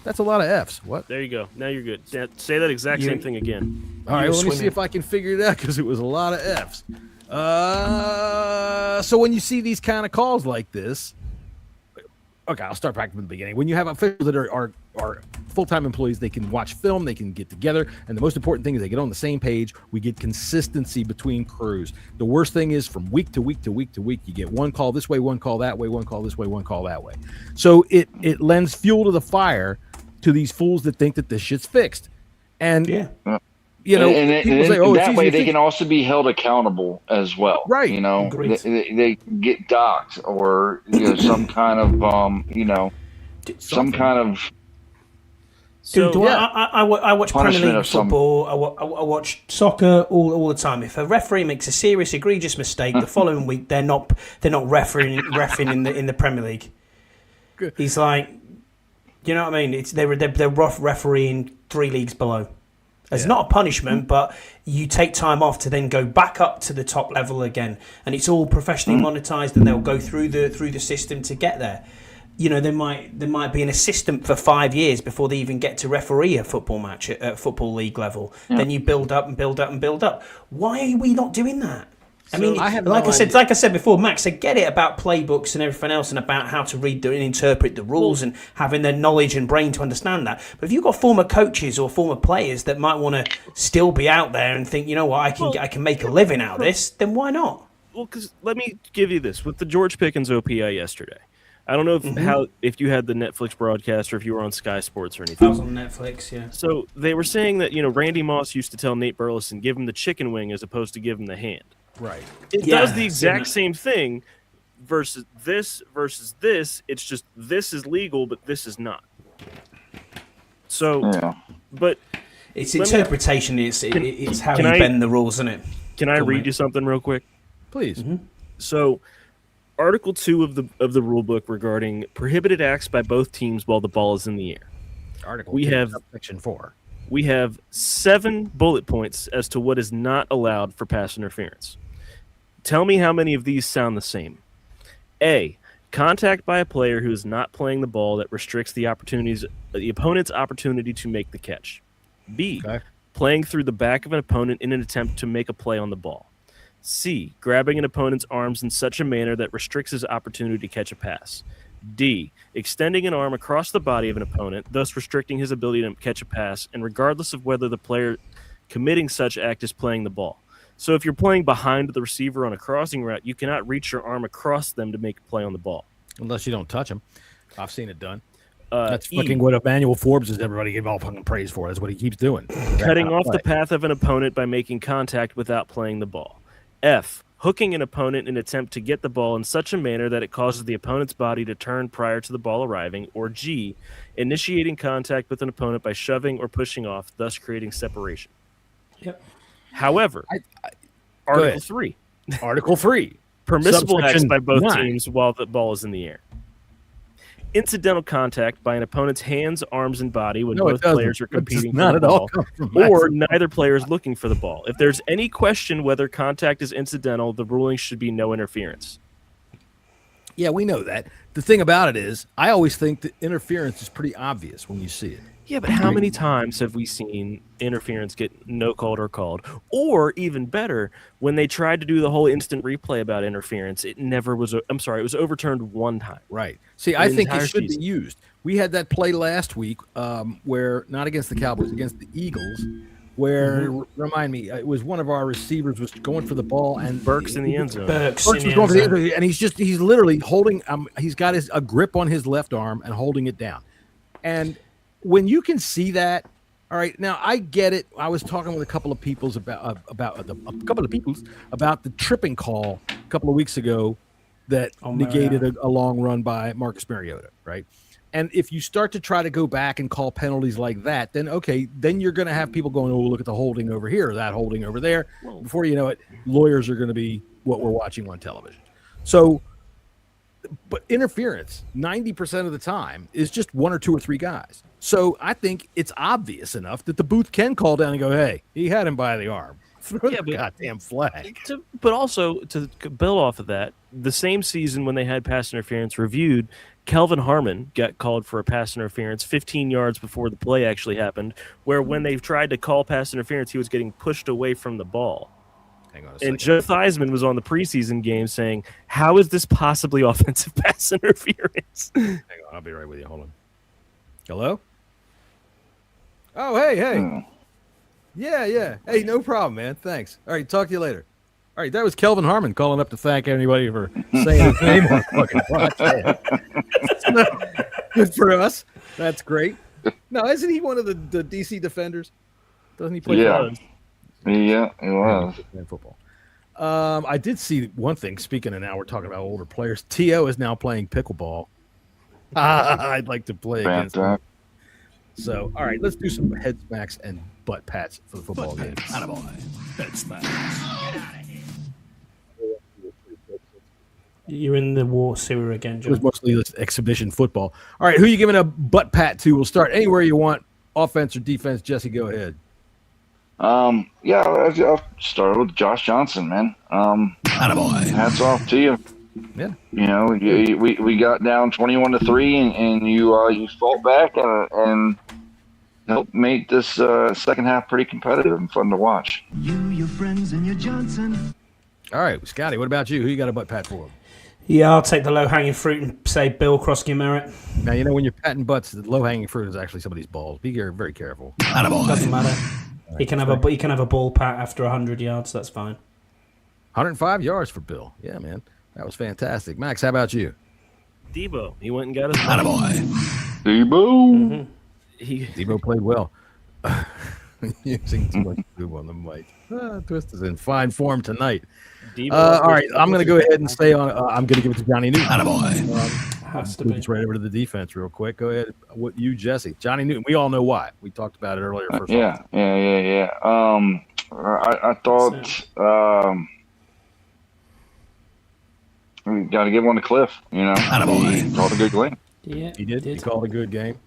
That's a lot of F's. What? There you go. Now you're good. Say that exact same thing again. All right, let me see if I can figure it out because it was a lot of F's. So when you see these kind of calls like this, okay, I'll start back from the beginning. When you have officials that are full-time employees, they can watch film, they can get together, and the most important thing is they get on the same page. We get consistency between crews. The worst thing is from week to week to week to week, you get one call this way, one call that way, one call this way, one call that way. So it lends fuel to the fire to these fools that think that this shit's fixed. And you know, people say, that way they can also be held accountable as well. Right. You know, they get docked or some kind of some kind of. So I watch Premier League football. I watch soccer all the time. If a referee makes a serious, egregious mistake, the following week they're not reffing in the Premier League. Good. He's like, you know what I mean? They're rough refereeing 3 leagues below. It's not a punishment, but you take time off to then go back up to the top level again, and it's all professionally monetized, and they'll go through the system to get there. You know, there might be an assistant for 5 years before they even get to referee a football match at football league level. Yeah. Then you build up and build up and build up. Why are we not doing that? I mean, like I said before, Max, I get it about playbooks and everything else, and about how to read and interpret the rules and having the knowledge and brain to understand that. But if you've got former coaches or former players that might want to still be out there and think, you know what, I can make a living out of this, then why not? Well, because let me give you this with the George Pickens OPI yesterday. I don't know if you had the Netflix broadcast or if you were on Sky Sports or anything. I was on Netflix, yeah. So they were saying that Randy Moss used to tell Nate Burleson, give him the chicken wing as opposed to give him the hand. Right. It does the exact same thing versus this. It's just this is legal, but this is not. So, but it's interpretation. It's how you bend the rules, isn't it? Can I read you something real quick, please? Mm-hmm. So, Article 2 of the rule book regarding prohibited acts by both teams while the ball is in the air. Article 2, Section 4. We have 7 bullet points as to what is not allowed for pass interference. Tell me how many of these sound the same. A, contact by a player who is not playing the ball that restricts the opponent's opportunity to make the catch. B, playing through the back of an opponent in an attempt to make a play on the ball. C, grabbing an opponent's arms in such a manner that restricts his opportunity to catch a pass. D, extending an arm across the body of an opponent, thus restricting his ability to catch a pass, and regardless of whether the player committing such act is playing the ball. So if you're playing behind the receiver on a crossing route, you cannot reach your arm across them to make a play on the ball. Unless you don't touch them. I've seen it done. That's fucking what Emmanuel Forbes is everybody give all fucking praise for. That's what he keeps doing. Cutting off the path of an opponent by making contact without playing the ball. F, hooking an opponent in an attempt to get the ball in such a manner that it causes the opponent's body to turn prior to the ball arriving. Or G, initiating contact with an opponent by shoving or pushing off, thus creating separation. Yep. However, Article 3. Article 3. Permissible acts by both teams while the ball is in the air. Incidental contact by an opponent's hands, arms, and body when both players are competing for the ball, or neither player is looking for the ball. If there's any question whether contact is incidental, the ruling should be no interference. Yeah, we know that. The thing about it is, I always think that interference is pretty obvious when you see it. Yeah, but how many times have we seen interference get no called or called? Or even better, when they tried to do the whole instant replay about interference, it never was. It was overturned one time. Right. See, I think it should be used. We had that play last week where, not against the Cowboys, against the Eagles, where remind me, it was one of our receivers was going for the ball and Burks in the end zone. Burks Burks in was the going for the end end zone. zone, and he's literally holding. He's got a grip on his left arm and holding it down. And when you can see that, all right. Now I get it. I was talking with a couple of peoples about the tripping call a couple of weeks ago that negated a long run by Marcus Mariota, right? And if you start to try to go back and call penalties like that, then you're going to have people going, oh, look at the holding over here, or that holding over there. Before you know it, lawyers are going to be what we're watching on television. So, but interference, 90% of the time, is just one or two or three guys. So I think it's obvious enough that the booth can call down and go, hey, he had him by the arm. Throw the goddamn flag. But also, to build off of that, the same season when they had pass interference reviewed, Kelvin Harmon got called for a pass interference 15 yards before the play actually happened, where when they tried to call pass interference, he was getting pushed away from the ball. Hang on a second. And Joe Theismann was on the preseason game saying, how is this possibly offensive pass interference? Hang on, I'll be right with you. Hold on. Hello? Oh, hey. Yeah. Hey, no problem, man. Thanks. All right, talk to you later. All right, that was Kelvin Harmon calling up to thank anybody for saying his name on fucking podcast. Good for us. That's great. No, isn't he one of the DC Defenders? Doesn't he play Yeah, he was. football? I did see one thing. Speaking of now, we're talking about older players. T.O. is now playing pickleball. I'd like to play against him. So, all right, let's do some head smacks and butt pats for the football game. Head smack. You're in the war sewer again, It was John. mostly this exhibition football. All right, who are you giving a butt pat to? We'll start anywhere you want, offense or defense. Jesse, go ahead. I'll start with Josh Johnson, man. Hats off to you. Yeah. You know, we got down 21-3, and you fought back and helped make this second half pretty competitive and fun to watch. You, your friends, and your Johnson. All right, Scotty, what about you? Who you got a butt pat for? Yeah, I'll take the low-hanging fruit and say Bill Krosky-Merritt. Now, you know, when you're patting butts, the low-hanging fruit is actually somebody's balls. Be very careful. Doesn't matter. He can have a ball pat after 100 yards. That's fine. 105 yards for Bill. Yeah, man. That was fantastic. Max, how about you? Debo, he went and got his money. Debo. Debo played well. Using too much glue on the mic. Twist is in fine form tonight. All right, I'm going to go ahead and say I'm going to give it to Johnny Newton. Has to be. It's right over to the defense real quick. Go ahead. What you, Jesse? Johnny Newton. We all know why. We talked about it earlier. Yeah. I thought we got to give one to Cliff. You know, he called a good game. Yeah, He did. He called a good game.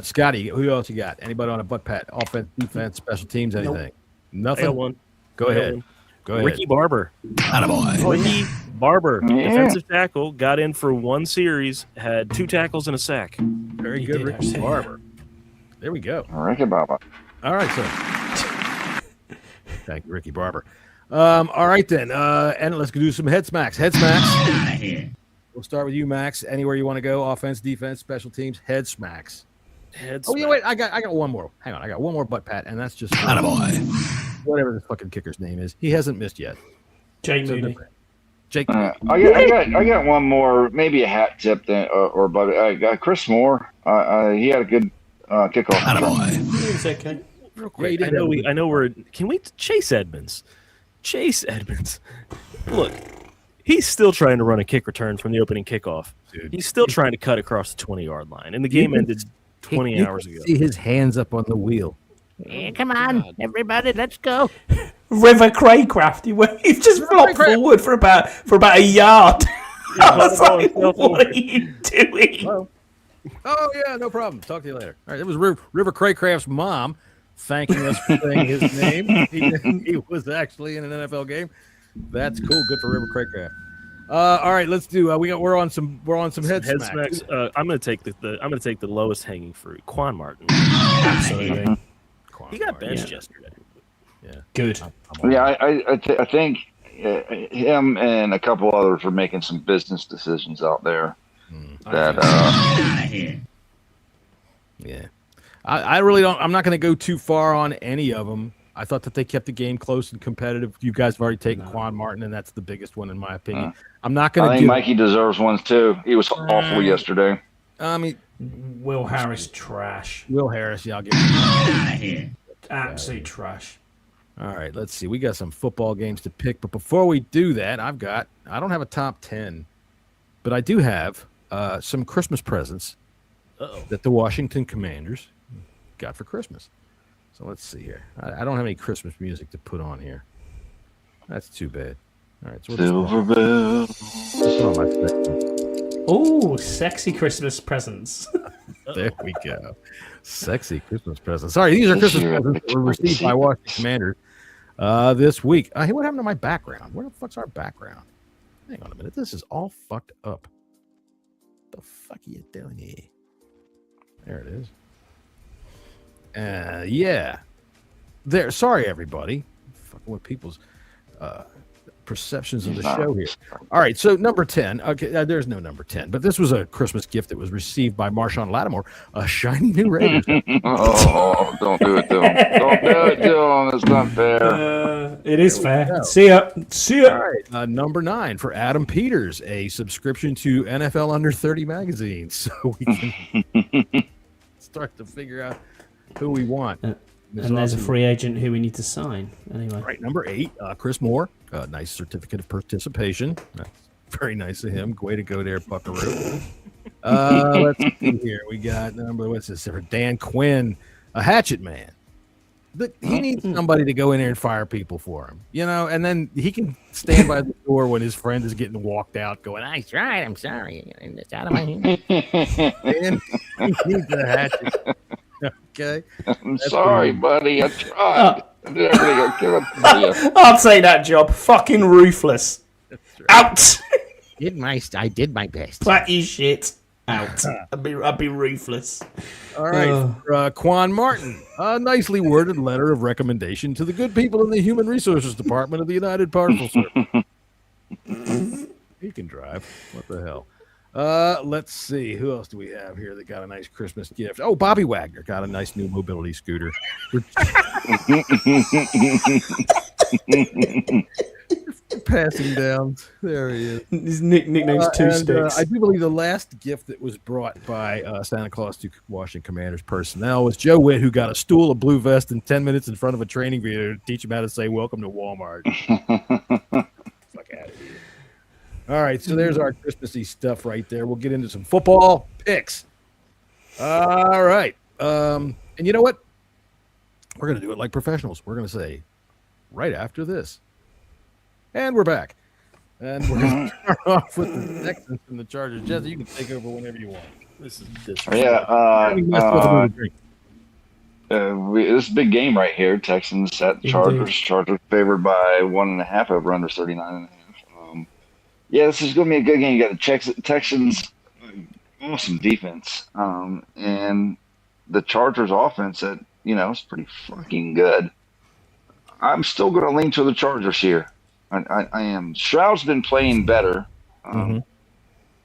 Scotty, who else you got? Anybody on a butt pat? Offense, defense, special teams, anything? Nothing. I got one. Go ahead. Ricky Barber. Ricky Barber, defensive tackle, got in for one series, had 2 tackles and a sack. Very good, Ricky Barber. There we go. Ricky Barber. All right, so thank you, Ricky Barber. All right then, and let's do some head smacks. Head smacks. We'll start with you, Max. Anywhere you want to go, offense, defense, special teams, head smacks. Wait, I got one more. Hang on, I got one more butt pat, and that's just whatever the fucking kicker's name is. He hasn't missed yet. Jake Moody. Jake. I got one more, maybe a hat tip or but I got Chris Moore. He had a good kickoff. It's okay. Real quick. I know we're. Can we Chase Edmonds? Look, he's still trying to run a kick return from the opening kickoff. Dude. He's still trying to cut across the 20-yard line, and the game ended 20 hours ago. See his hands up on the wheel. Yeah, come on, everybody, let's go. River Craycraft. He just flopped forward for about a yard. I was like, what are you doing? Oh yeah, no problem. Talk to you later. All right, it was River Craycraft's mom thanking us for saying his name. He was actually in an NFL game. That's cool. Good for River Craycraft. All right, let's do. We're on some head smacks. I'm gonna take the lowest hanging fruit. Quan Martin. Absolutely. He got benched yesterday. Yeah, good. I think him and a couple others are making some business decisions out there. Yeah. I really don't. I'm not going to go too far on any of them. I thought that they kept the game close and competitive. You guys have already taken Quan Martin, and that's the biggest one in my opinion. I'm not going to. I think Mikey deserves one too. He was awful yesterday. I mean, Will Harris trash. Will Harris, yeah, I'll give you Absolute trash. All right, let's see. We got some football games to pick, but before we do that, I don't have a top 10, but I do have some Christmas presents that the Washington Commanders got for Christmas. So let's see here. I don't have any Christmas music to put on here. That's too bad. All right, so Silver Bell. Oh, sexy Christmas presents. There we go. Sexy Christmas presents. Sorry, these are Christmas presents that were received by Washington Commanders this week. Hey, what happened to my background? Where the fuck's our background? Hang on a minute. This is all fucked up. What the fuck are you doing here? There it is. Yeah. There. Sorry, everybody. Fucking with people's perceptions of the show here. All right, so number 10. Okay, there's no number 10, but this was a Christmas gift that was received by Marshawn Lattimore, a shiny new Raiders. Oh, don't do it to him. Don't do it to him. It's not fair. It is fair. See ya. All right, number 9 for Adam Peters, a subscription to NFL Under 30 magazine, so we can start to figure out who we want. And there's a free agent who we need to sign. Anyway. All right, number 8, Chris Moore. Nice certificate of participation. That's very nice of him. Way to go there, Buckaroo. Let's see here. We got what's this? For Dan Quinn, a hatchet man. He needs somebody to go in there and fire people for him, and then he can stand by the door when his friend is getting walked out going, I tried, I'm sorry. It's out of my hand. And he needs a hatchet. Okay. I'm sorry, buddy. I tried. I did everything I could. I'll take that job. Fucking ruthless. Out. I did my best. Platty shit. Out. I'd be ruthless. All right. For, Quan Martin, a nicely worded letter of recommendation to the good people in the Human Resources Department of the United Parcel Service. He can drive. What the hell? Let's see. Who else do we have here that got a nice Christmas gift? Oh, Bobby Wagner got a nice new mobility scooter. Passing down. There he is. His nickname's Two Sticks. I do believe the last gift that was brought by Santa Claus to Washington Commanders personnel was Joe Witt, who got a stool, a blue vest, and 10 minutes in front of a training video to teach him how to say "Welcome to Walmart." Fuck out of here. All right, so there's our Christmassy stuff right there. We'll get into some football picks. All right. And you know what? We're going to do it like professionals. We're going to say right after this. And we're back. And we're going to start off with the Texans and the Chargers. Jesse, you can take over whenever you want. This is this is a big game right here. Texans at Chargers. Chargers favored by 1.5 over under 39.5. Yeah, this is going to be a good game. You got the Texans, awesome defense, and the Chargers offense that, is pretty fucking good. I'm still going to lean to the Chargers here. I am. Stroud's been playing better,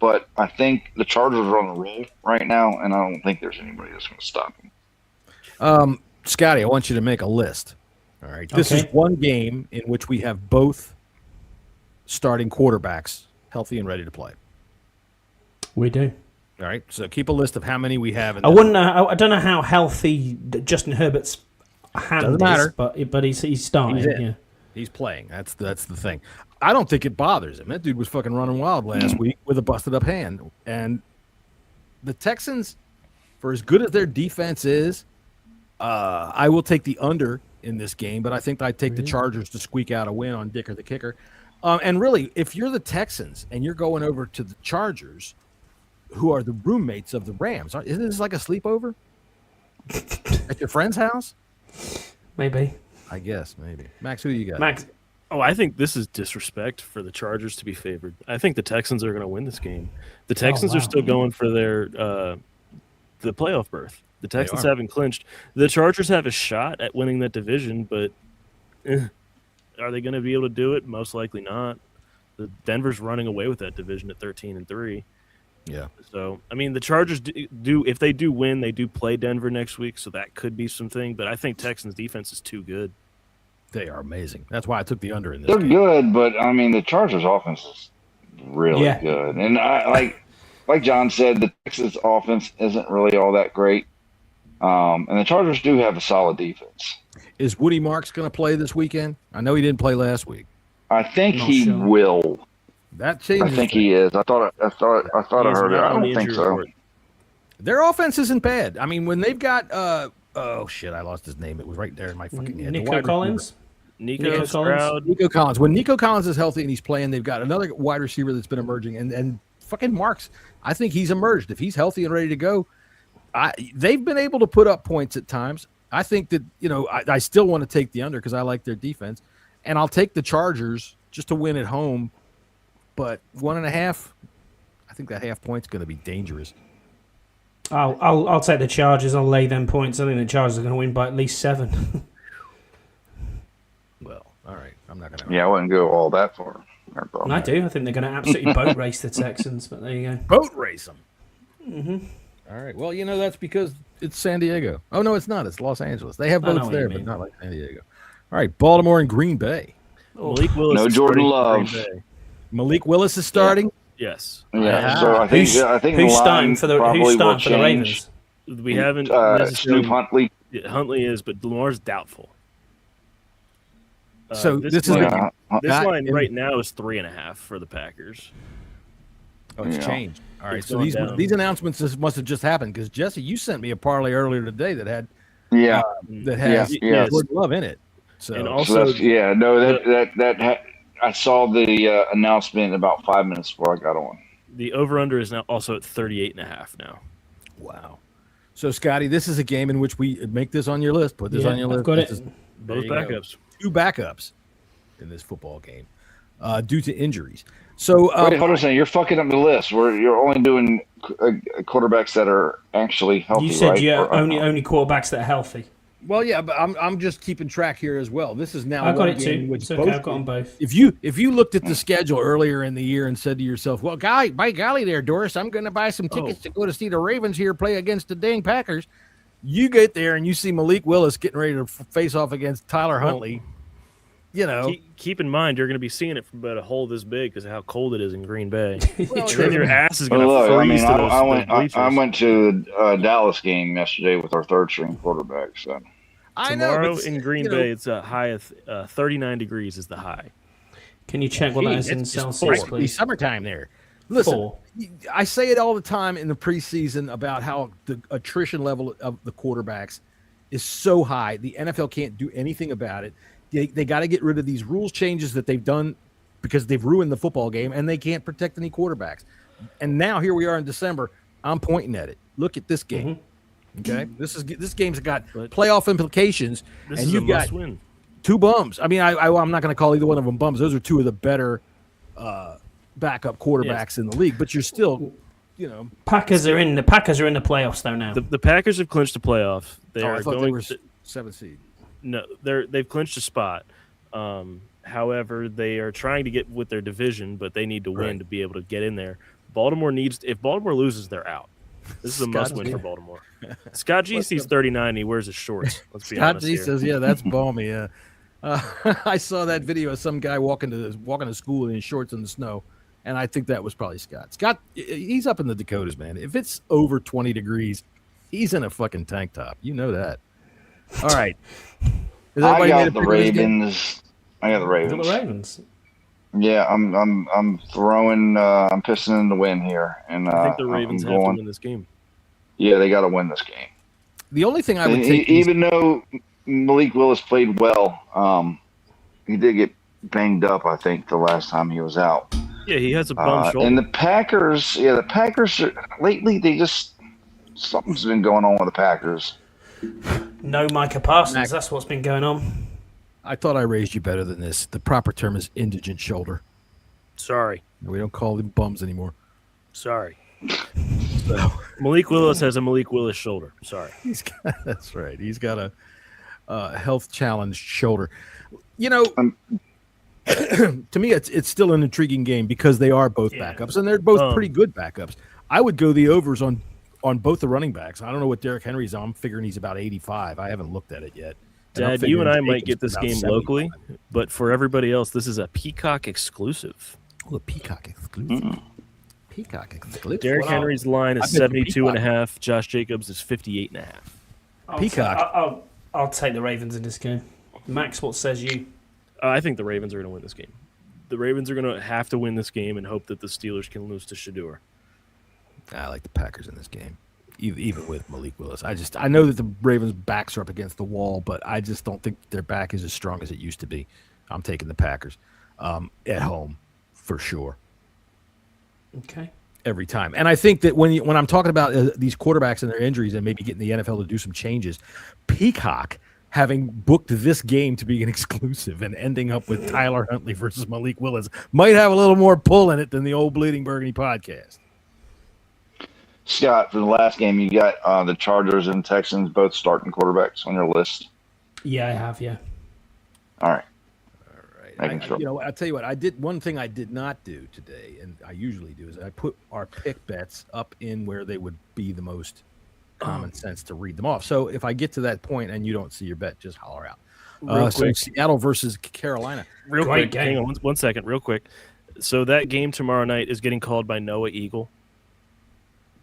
but I think the Chargers are on the roll right now, and I don't think there's anybody that's going to stop them. Scotty, I want you to make a list. All right. This is one game in which we have both starting quarterbacks healthy and ready to play. We do. All right. So keep a list of how many we have. I wouldn't know. I don't know how healthy Justin Herbert's hand Doesn't matter. is, but he's starting. He's playing. That's the thing. I don't think it bothers him. That dude was fucking running wild last week with a busted up hand. And the Texans, for as good as their defense is, I will take the under in this game, but I think I'd take the Chargers to squeak out a win on Dicker the Kicker. And really, if you're the Texans and you're going over to the Chargers, who are the roommates of the Rams, isn't this like a sleepover at your friend's house? Maybe. I guess, maybe. Max, who you got? Max. Oh, I think this is disrespect for the Chargers to be favored. I think the Texans are going to win this game. The Texans are still going for their the playoff berth. The Texans haven't clinched. The Chargers have a shot at winning that division, but are they going to be able to do it? Most likely not. The Denver's running away with that division at 13-3. Yeah. So, I mean, the Chargers do if they do win, they do play Denver next week, so that could be something. But I think Texans' defense is too good. They are amazing. That's why I took the under in this They're game. good, but I mean, the Chargers' offense is really good. And I like John said, the Texans' offense isn't really all that great. And the Chargers do have a solid defense. Is Woody Marks going to play this weekend? I know he didn't play last week. I think he will. That changes. I think he is. I thought I heard it. I don't think so. Their offense isn't bad. I mean, when they've got oh shit, I lost his name. It was right there in my fucking head. Nico Collins. Nico Stroud. Nico Collins. When Nico Collins is healthy and he's playing, they've got another wide receiver that's been emerging, and fucking Marks. I think he's emerged. If he's healthy and ready to go, they've been able to put up points at times. I think that I still want to take the under because I like their defense, and I'll take the Chargers just to win at home. But 1.5, I think that half point's going to be dangerous. I'll take the Chargers. I'll lay them points. I think the Chargers are going to win by at least 7. Well, all right. I'm not going to. Yeah, I wouldn't go all that far. I do. I think they're going to absolutely boat race the Texans. But there you go. Boat race them. Mm-hmm. All right. Well, that's because it's San Diego. Oh no, it's not. It's Los Angeles. They have boats there, but not like San Diego. All right, Baltimore and Green Bay. Malik Willis. No Jordan Love. Malik Willis is starting. Yes. Yeah. So I think who's the starting line for the probably will the Ravens? We haven't Snoop Huntley. Huntley is, but Lamar's doubtful. So this line right now is 3.5 for the Packers. Oh, it's changed. All right. It's So gone these down. announcements must have just happened because Jesse, you sent me a parlay earlier today that had that has yeah. Jordan Love in it. So And also, I saw the announcement about 5 minutes before I got on. the over/under is now also at 38.5 now. wow. So Scotty, this is a game in which we make this on your list. Put this on your list. I've got This it. is- Both there you go. backups. 2 backups in this football game due to injuries. So Wait, hold on a second. You're fucking up the list. You're only doing quarterbacks that are actually healthy. You said right? only quarterbacks that are healthy. well, yeah, but I'm just keeping track here as well. This is now I've got one it game too. which It's okay. I've got them both. If you looked at the schedule earlier in the year and said to yourself, "Well, by golly there, Doris, I'm going to buy some tickets to go to see the Ravens here play against the dang Packers," you get there and you see Malik Willis getting ready to face off against Tyler Huntley. Keep in mind, you're going to be seeing it from about a hole this big because of how cold it is in Green Bay. Well, And your ass is going to Look, freeze. I went to the Dallas game yesterday with our third string quarterback. So I know, Tomorrow but, in Green Bay, it's a high of 39 degrees is the high. Can you check what that is in it's Celsius, practically please? summertime there. Listen, 4. I say it all the time in the preseason about how the attrition level of the quarterbacks is so high. The NFL can't do anything about it. They got to get rid of these rules changes that they've done because they've ruined the football game, and they can't protect any quarterbacks. And now here we are in December. I'm pointing at it. Look at this game. Okay, this game's got playoff implications, This and is you've a got must-win. 2 bums. I mean, I'm not going to call either one of them bums. Those are 2 of the better backup quarterbacks in the league. But you're still, Packers are in the playoffs though now. The Packers have clinched a playoff. They I are thought going. they were 7th seed. No, they've clinched a spot. However, they are trying to get with their division, but they need to win to be able to get in there. If Baltimore loses, they're out. This is a must-win for Baltimore. Scott G sees 39. He wears his shorts. Let's be Scott honest G here. says, "Yeah, that's balmy." Yeah, I saw that video of some guy walking to school in his shorts in the snow, and I think that was probably Scott. Scott, he's up in the Dakotas, man. If it's over 20 degrees, he's in a fucking tank top. You know that. All right. I got the Ravens. I got the Ravens. The Ravens. Yeah, I'm throwing. I'm pissing in the wind here, and I think the Ravens have to win this game. Yeah, they got to win this game. The only thing I would take, even though Malik Willis played well, he did get banged up. I think the last time he was out. Yeah, he has a bum shoulder. And the Packers, lately something's been going on with the Packers. No Micah Parsons. That's what's been going on. I thought I raised you better than this. The proper term is indigent shoulder. Sorry. We don't call them bums anymore. Sorry. Malik Willis has a Malik Willis shoulder. Sorry. That's right. He's got a health challenged shoulder. To me, it's still an intriguing game because they are both backups, and they're both pretty good backups. I would go the overs on both the running backs. I don't know what Derrick Henry's on. I'm figuring he's about 85. I haven't looked at it yet. Dad, you and I might get this game locally, but for everybody else, this is a Peacock exclusive. Oh, a Peacock exclusive. Peacock exclusive. Derrick Henry's line is 72.5. Josh Jacobs is 58.5. Peacock. I'll take the Ravens in this game. Max, what says you? I think the Ravens are going to win this game. The Ravens are going to have to win this game and hope that the Steelers can lose to Shador. I like the Packers in this game, even with Malik Willis. I know that the Ravens' backs are up against the wall, but I just don't think their back is as strong as it used to be. I'm taking the Packers at home for sure. Okay. Every time. And I think that when I'm talking about these quarterbacks and their injuries and maybe getting the NFL to do some changes, Peacock having booked this game to be an exclusive and ending up with Tyler Huntley versus Malik Willis might have a little more pull in it than the old Bleeding Burgundy podcast. Scott, for the last game, you got the Chargers and Texans both starting quarterbacks on your list. Yeah, I have, yeah. All right. Sure. I'll tell you what, one thing I did not do today, and I usually do, is I put our pick bets up in where they would be the most common sense to read them off. So if I get to that point and you don't see your bet, just holler out. So Seattle versus Carolina. Real quick, hang on one second, real quick. So that game tomorrow night is getting called by Noah Eagle.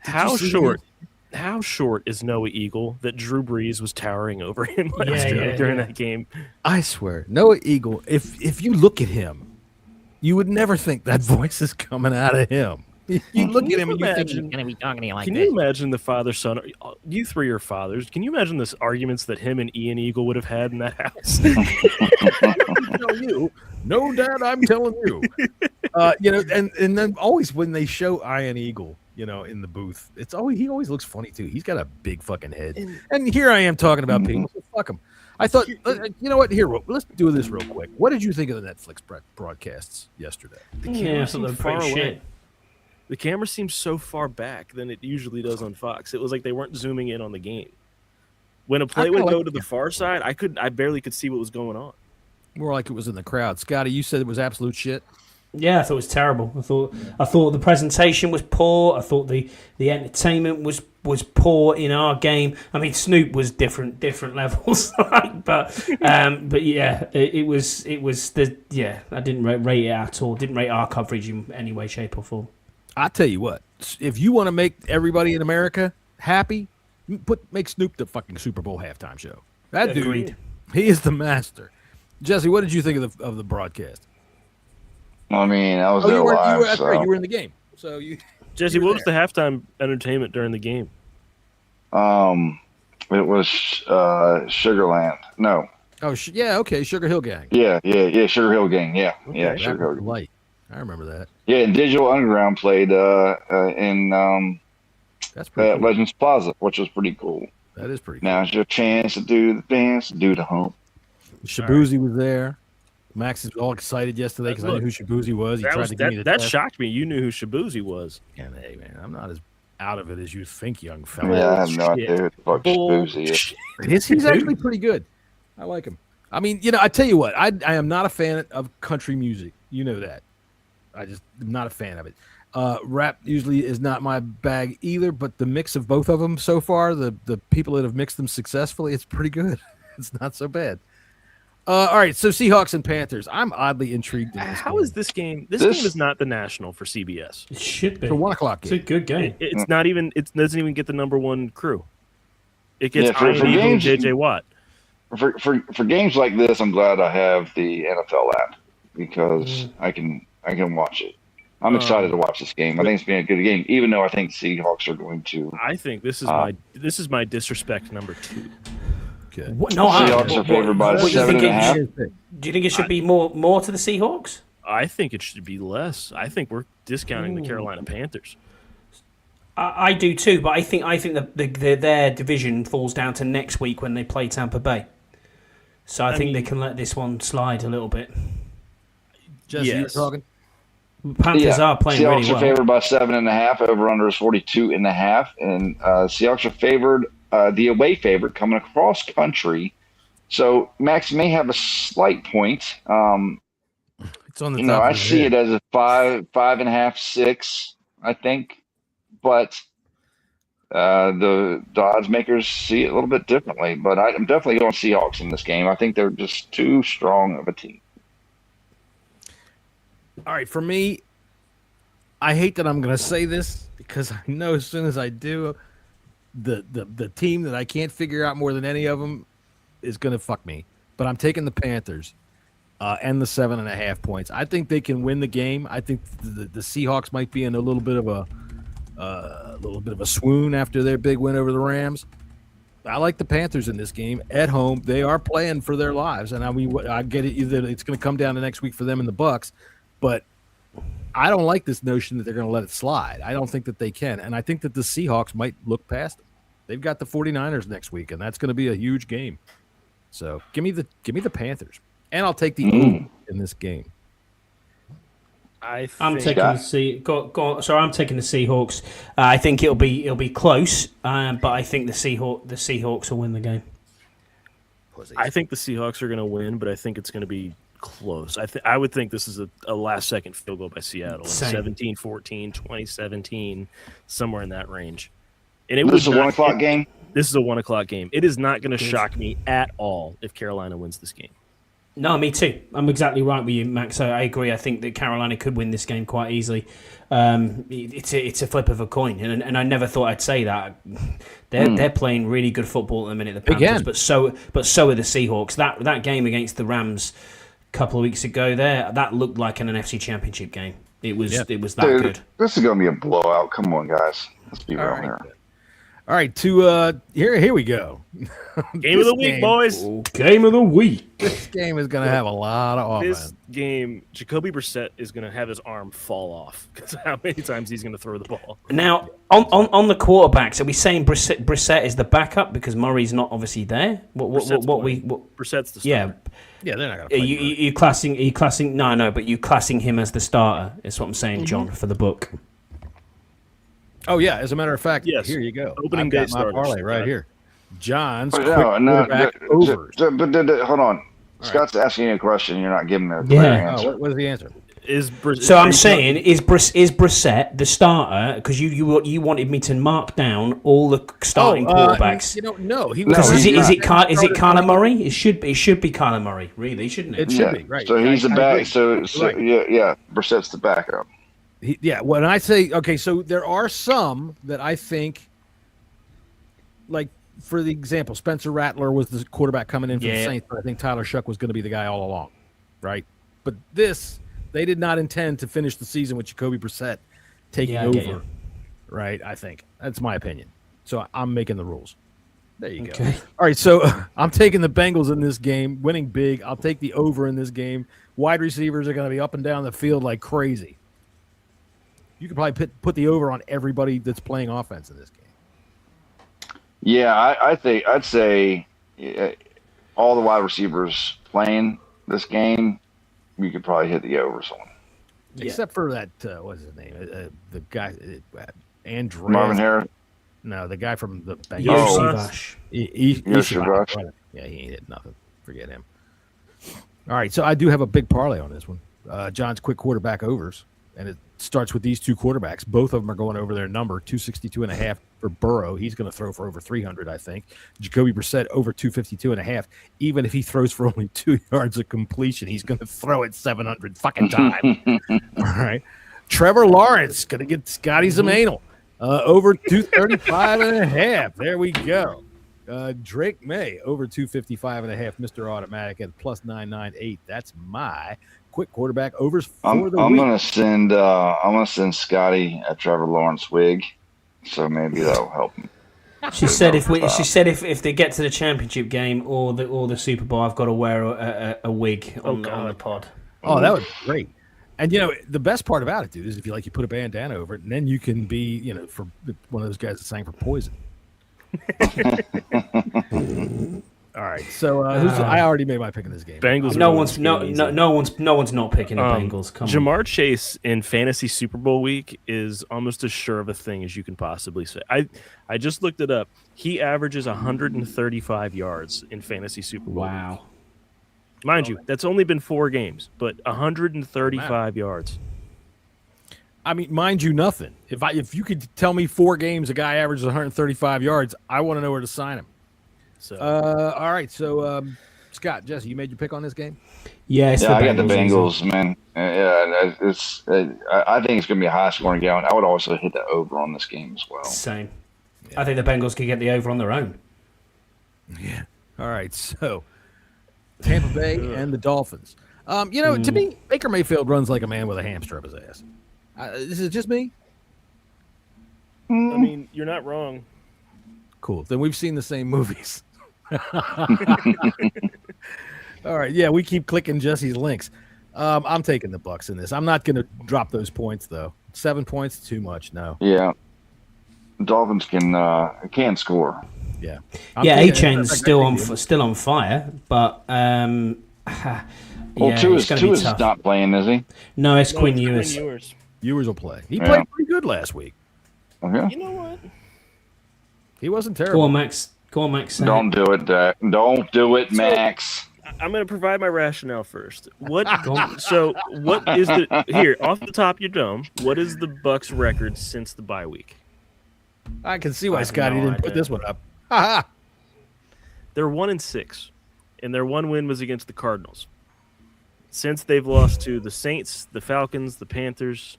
How short is Noah Eagle that Drew Brees was towering over him last year during that game? I swear, Noah Eagle, if you look at him, you would never think that voice is coming out of him. You look at him and you think he's going to be talking to you like this. Can you imagine the father-son? You three are fathers. Can you imagine the arguments that him and Ian Eagle would have had in that house? I tell you, no, Dad, I'm telling you. And then always when they show Ian Eagle, in the booth, he always looks funny too. He's got a big fucking head, and here I am talking about people. So fuck him. I thought, you know what? Here, let's do this real quick. What did you think of the Netflix broadcasts yesterday? The camera seemed far away. The camera seems so far back than it usually does on Fox. It was like they weren't zooming in on the game. When a play would go to the far side, I barely could see what was going on. More like it was in the crowd. Scotty, you said it was absolute shit. Yeah, I thought it was terrible. I thought the presentation was poor. I thought the entertainment was poor in our game. I mean, Snoop was different levels, but yeah, it was I didn't rate it at all. Didn't rate our coverage in any way, shape, or form. I tell you what, if you want to make everybody in America happy, make Snoop the fucking Super Bowl halftime show. That dude, he is the master. Jesse, what did you think of the broadcast? I mean, I was there live. You were in the game. So Jesse, what was the halftime entertainment during the game? It was Sugarland. No. Oh, okay, Sugar Hill Gang. Yeah, Sugar Hill Gang. Yeah, okay, yeah, Sugar Hill Gang. Light. I remember that. Yeah, and Digital Underground played in that's pretty cool. Legends Plaza, which was pretty cool. That is pretty cool. Now's your chance to do the dance, do the hump. Shabuzi was there. Max is all excited yesterday because I knew who Shabuzi was. He tried to give me the that shocked me. You knew who Shabuzi was. And hey, man, I'm not as out of it as you think, young fella. Yeah, I have no idea who the fuck Shabuzi is. He's actually pretty good. I like him. I mean, I tell you what, I am not a fan of country music. You know that. I just am not a fan of it. Rap usually is not my bag either, but the mix of both of them so far, the people that have mixed them successfully, it's pretty good. It's not so bad. All right, so Seahawks and Panthers. I'm oddly intrigued in this How game. is this game? This game is not the national for CBS. It should be. It's a 1 o'clock game. It's a good game. It's not even. It doesn't even get the number one crew. It gets for games, JJ Watt. For games like this, I'm glad I have the NFL app because I can watch it. I'm excited to watch this game. I think it's been a good game, even though I think Seahawks are going to. I think this is my disrespect number 2. Okay. Seahawks are favored by 7.5. Do you think it should be more to the Seahawks? I think it should be less. I think we're discounting the Carolina Panthers. I do too, but I think their division falls down to next week when they play Tampa Bay. So I think they can let this one slide a little bit. Jesse, you're talking? Panthers are playing really well. Seahawks are favored by 7.5. Over under is 42.5, and Seahawks are favored. The away favorite coming across country. So Max may have a slight point. It's on the top. I see it as a 5.5, 6. I think. but the odds makers see it a little bit differently. But I'm definitely going Seahawks in this game. I think they're just too strong of a team. All right, for me, I hate that I'm going to say this because I know as soon as I do, the team that I can't figure out more than any of them is going to fuck me. But I'm taking the Panthers and the 7.5 points. I think they can win the game. I think the Seahawks might be in a little bit of a swoon after their big win over the Rams. I like the Panthers in this game at home. They are playing for their lives, and I get it. Either it's going to come down to next week for them and the Bucks, but I don't like this notion that they're going to let it slide. I don't think that they can, and I think that the Seahawks might look past them. They've got the 49ers next week, and that's going to be a huge game. So give me the Panthers, and I'll take the over in this game. I'm taking the Seahawks. I think it'll be close, but I think the Seahawks will win the game. I think the Seahawks are going to win, but I think it's going to be close. I would think this is a last-second field goal by Seattle, 17-14, 2017, somewhere in that range. And This is a 1 o'clock game? This is a 1 o'clock game. It is not going to shock me at all if Carolina wins this game. No, me too. I'm exactly right with you, Max. I agree. I think that Carolina could win this game quite easily. It's a flip of a coin, and I never thought I'd say that. They're playing really good football at the minute, the Panthers, but so are the Seahawks. That game against the Rams a couple of weeks ago, that looked like an NFC Championship game. It was that good. This is going to be a blowout. Come on, guys. Let's be real here. All right, here we go. Game of the week, boys. Game of the week. This game is going to have a lot of offense. This game, Jacoby Brissett is going to have his arm fall off because how many times he's going to throw the ball. Now, on the quarterbacks, are we saying Brissett is the backup because Murray's not obviously there? Brissett's the starter. Yeah, they're not going to play. You classing? No, but you classing him as the starter. Is what I'm saying, John, for the book. Oh yeah, as a matter of fact, yes. Here you go. Opening day starters. My parlay right here. John's quarterback overs. But hold on. Scott's asking you a question. You're not giving me a clear answer. What is the answer? I'm saying, is Brissett the starter? Because you wanted me to mark down all the starting quarterbacks. No. Is it Kyler Murray? It should be Kyler Murray, really, shouldn't it? It should be, right. So he's the back. So yeah, Brissett's the backup. When I say so there are some that I think, like for the example, Spencer Rattler was the quarterback coming in for the Saints, but I think Tyler Shuck was going to be the guy all along, right? But they did not intend to finish the season with Jacoby Brissett taking over, right? I think that's my opinion. So I'm making the rules. There you go. All right, so I'm taking the Bengals in this game, winning big. I'll take the over in this game. Wide receivers are going to be up and down the field like crazy. You could probably put the over on everybody that's playing offense in this game. Yeah, I'd say all the wide receivers playing this game, you could probably hit the overs on. Except for that, what's his name? The guy, Andrew. Marvin Harris? No, the guy from the Bengals. Yoshi. Yeah, he ain't hit nothing. Forget him. All right, so I do have a big parlay on this one. John's quick quarterback overs. And it starts with these two quarterbacks. Both of them are going over their number, 262.5 for Burrow. He's going to throw for over 300, I think. Jacoby Brissett over 252.5. Even if he throws for only 2 yards of completion, he's going to throw it 700 fucking times. All right. Trevor Lawrence going to get Scotty some anal. Over 235.5. There we go. Drake May over 255.5. Mr. Automatic at plus 998. That's my quick quarterback overs for the week. I'm gonna send Scotty a Trevor Lawrence wig, so maybe that'll help him. She said if they get to the championship game or the Super Bowl, I've got to wear a wig on the pod. Oh, that would be great. And the best part about it, dude, is if you put a bandana over it, and then you can be for one of those guys that sang for Poison. All right, so I already made my pick in this game. Bengals. No one's not picking the Bengals. Come Jamar Chase in fantasy Super Bowl week is almost as sure of a thing as you can possibly say. I just looked it up. He averages 135 yards in fantasy Super Bowl. Wow. Mind you, that's only been 4 games, but 135 yards. I mean, mind you, nothing. If you could tell me 4 games a guy averages 135 yards, I want to know where to sign him. So, all right. So, Scott, Jesse, you made your pick on this game? Yeah, I got the Bengals, man. Yeah, I think it's going to be a high scoring game. I would also hit the over on this game as well. Same. Yeah. I think the Bengals could get the over on their own. Yeah. All right. So, Tampa Bay and the Dolphins. To me, Baker Mayfield runs like a man with a hamster up his ass. Is it just me? I mean, you're not wrong. Cool. Then we've seen the same movies. All right. Yeah, we keep clicking Jesse's links. I'm taking the Bucs in this. I'm not going to drop those points, though. 7 points, too much. No. Yeah. Dolphins can score. Yeah. A-Chain's still on fire, but Tua is not playing, is he? No, it's Quinn Ewers. Ewers will play. He played pretty good last week. Okay. You know what? He wasn't terrible. Go on, Max. Don't do it, Dak. Don't do it, Max. I'm going to provide my rationale first. What is the here off the top of your dome? What is the Bucs record since the bye week? I can see why Scotty didn't put this one up. They're 1-6, and their one win was against the Cardinals. Since they've lost to the Saints, the Falcons, the Panthers,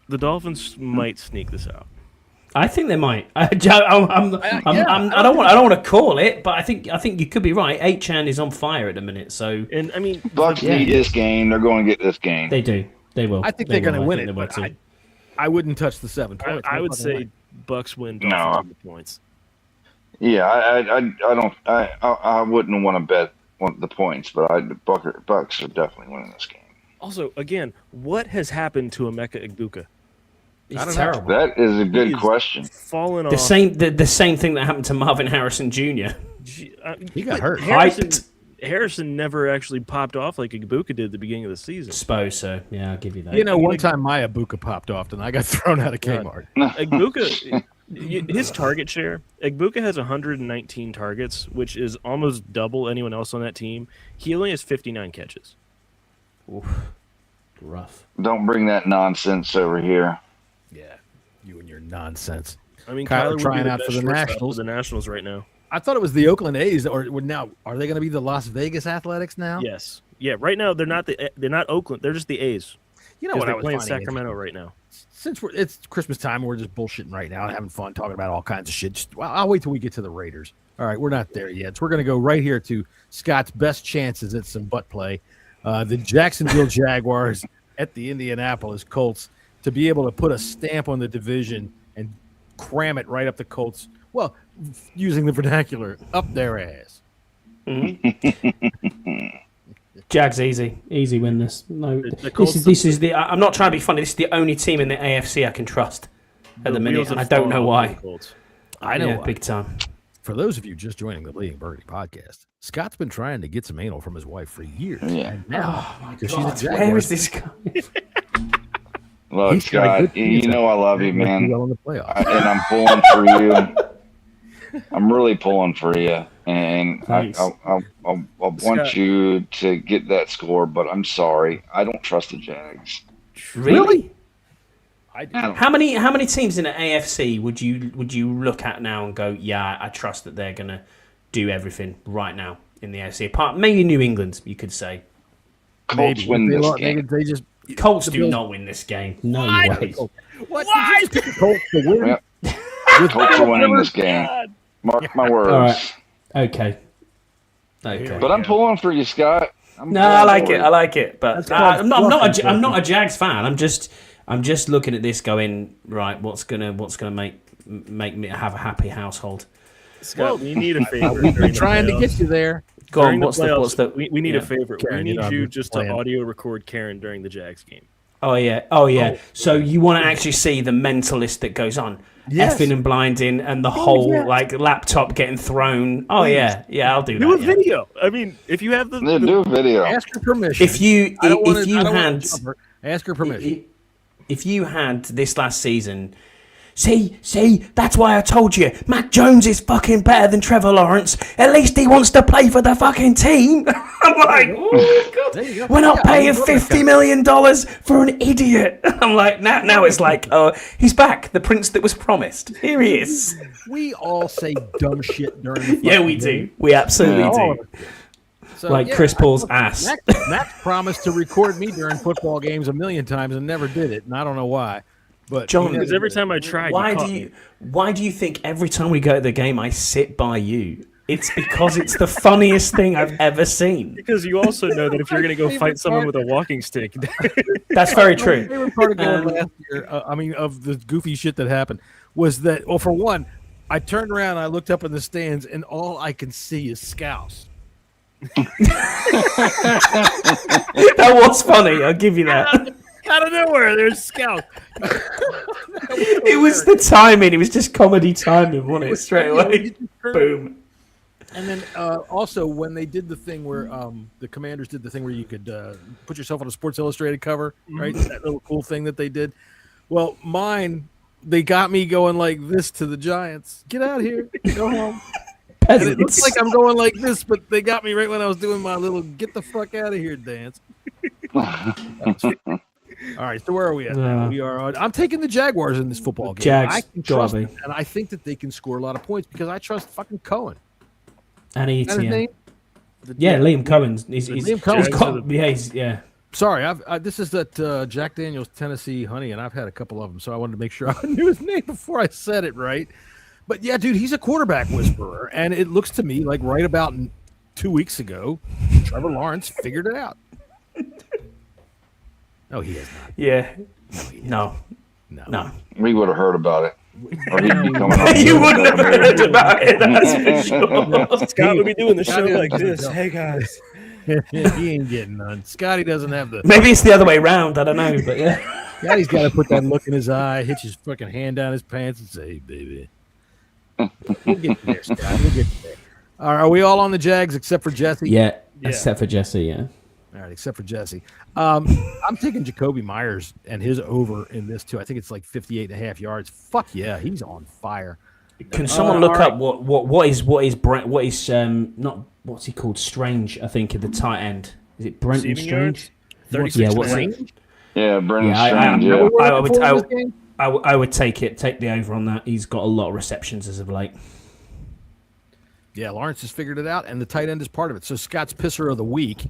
the Dolphins might sneak this out. I think they might. I don't want to call it, but I think you could be right. A-Chan is on fire at the minute, so and I mean, Bucs need this game. They're going to get this game. They do. They will. I think they're going to win it. But I wouldn't touch the 7 points. I would say Bucs win. Dolphins win the points. Yeah, I wouldn't want to bet the points, but Bucs are definitely winning this game. Also, again, what has happened to Emeka Egbuka? He's terrible. That is a good question. Fallen off. The same thing that happened to Marvin Harrison Jr. He got hurt. Harrison never actually popped off like Egbuka did at the beginning of the season. Suppose so. Yeah, I'll give you that. One time my Egbuka popped off, and I got thrown out of Kmart. Egbuka, his target share, Egbuka has 119 targets, which is almost double anyone else on that team. He only has 59 catches. Oof. Rough. Don't bring that nonsense over here. Yeah, you and your nonsense. I mean, Kyler Kyler trying out for the Nationals. The Nationals right now. I thought it was the Oakland A's, or now are they going to be the Las Vegas Athletics now? Yes. Yeah. Right now they're not Oakland. They're just the A's. You know what I was playing finding Sacramento right now. Since it's Christmas time, we're just bullshitting right now and having fun talking about all kinds of shit. I'll wait till we get to the Raiders. All right, we're not there yet. So we're going to go right here to Scott's best chances at some butt play. The Jacksonville Jaguars at the Indianapolis Colts to be able to put a stamp on the division and cram it right up the Colts. Well, using the vernacular, up their ass. Jags easy win this. No, this is the. I'm not trying to be funny. This is the only team in the AFC I can trust at the minute, and I don't know why. I know why. Big time. For those of you just joining the Bleeding Burgundy podcast, Scott's been trying to get some anal from his wife for years. Yeah. And now, she's a Jaguar. Where is this guy? Look, Scott, you know I love you, man. Well in the playoffs. And I'm pulling for you. I'm really pulling for you. And I want you to get that score, but I'm sorry. I don't trust the Jags. Really? I do. How many teams in the AFC would you look at now and go, yeah, I trust that they're gonna do everything right now in the AFC? Apart maybe New England, you could say. Colts win this game. Colts do not win this game. No way. What? Why? Colts to win. Yep. Colts are winning this game. Mark my words. All right. Okay. But I'm pulling for you, Scott. I like it. But I'm not a Jags fan. I'm just looking at this, going, right, what's gonna make me have a happy household. Scott, we need a favorite. We're trying to get you there. Go on. We need a favorite. Karen, we need you just to audio record Karen during the Jags game. Oh yeah. So you want to actually see the mentalist that goes on, effing and blinding, and the whole like laptop getting thrown. Oh yeah, I'll do that. Do a video. I mean, if you have do a video. Ask her permission. Ask her permission. If you had this last season See, that's why I told you. Mac Jones is fucking better than Trevor Lawrence. At least he wants to play for the fucking team. I'm like, oh my God. We're not paying $50 million for an idiot. I'm like, now it's like, oh, he's back. The prince that was promised. Here he is. We all say dumb shit during the Yeah, we do. We absolutely do. So, like Chris Paul's ass. Max promised to record me during football games a million times and never did it, and I don't know why. But John, because every time I tried, why do you think every time we go to the game I sit by you? It's because it's the funniest thing I've ever seen. Because you also know that if you're going to go fight someone with a walking stick, that's very true. My favorite part of going last year, of the goofy shit that happened, was that, well, for one, I turned around, I looked up in the stands, and all I can see is Scouse. That was funny. I'll give you that. Out of nowhere, there's Scout. It was the timing. It was just comedy timing, wasn't it? Straight away. Boom. And then also when they did the thing where the Commanders did the thing where you could put yourself on a Sports Illustrated cover, right? That little cool thing that they did. Well, they got me going like this to the Giants. Get out of here. Go home. And it looks like I'm going like this, but they got me right when I was doing my little get the fuck out of here dance. All right, so where are we at now? We are on, I'm taking the Jaguars in this football game. Jags, I can trust them, and I think that they can score a lot of points because I trust fucking Cohen. And Liam Cohen. Liam Cohen. Yeah. Sorry, this is that Jack Daniel's Tennessee Honey, and I've had a couple of them, so I wanted to make sure I knew his name before I said it right. But yeah, dude, he's a quarterback whisperer, and it looks to me like right about 2 weeks ago, Trevor Lawrence figured it out. No, he has not. Yeah. No. We would have heard about it. Or he'd be coming on. You wouldn't have heard about it, that's for sure. Scott would be doing the show like this. Hey, guys. He ain't getting none. Scotty doesn't have the... Maybe it's the other way around. I don't know, but yeah. Scotty's got to put that look in his eye, hitch his fucking hand down his pants and say, hey, baby. We'll get there, Scott. We'll get there. All right, are we all on the Jags except for Jesse? Yeah, except for Jesse, yeah. All right, except for Jesse. I'm taking Jacoby Myers and his over in this, too. I think it's like 58.5 yards. Fuck yeah, he's on fire. Can someone look up what is not what's he called? Strange, I think, at the tight end. Is it Brenton Strange? 36. What's it? Yeah, Brenton Strange. I would take the over on that. He's got a lot of receptions as of late. Yeah, Lawrence has figured it out, and the tight end is part of it. So Scott's pisser of the week.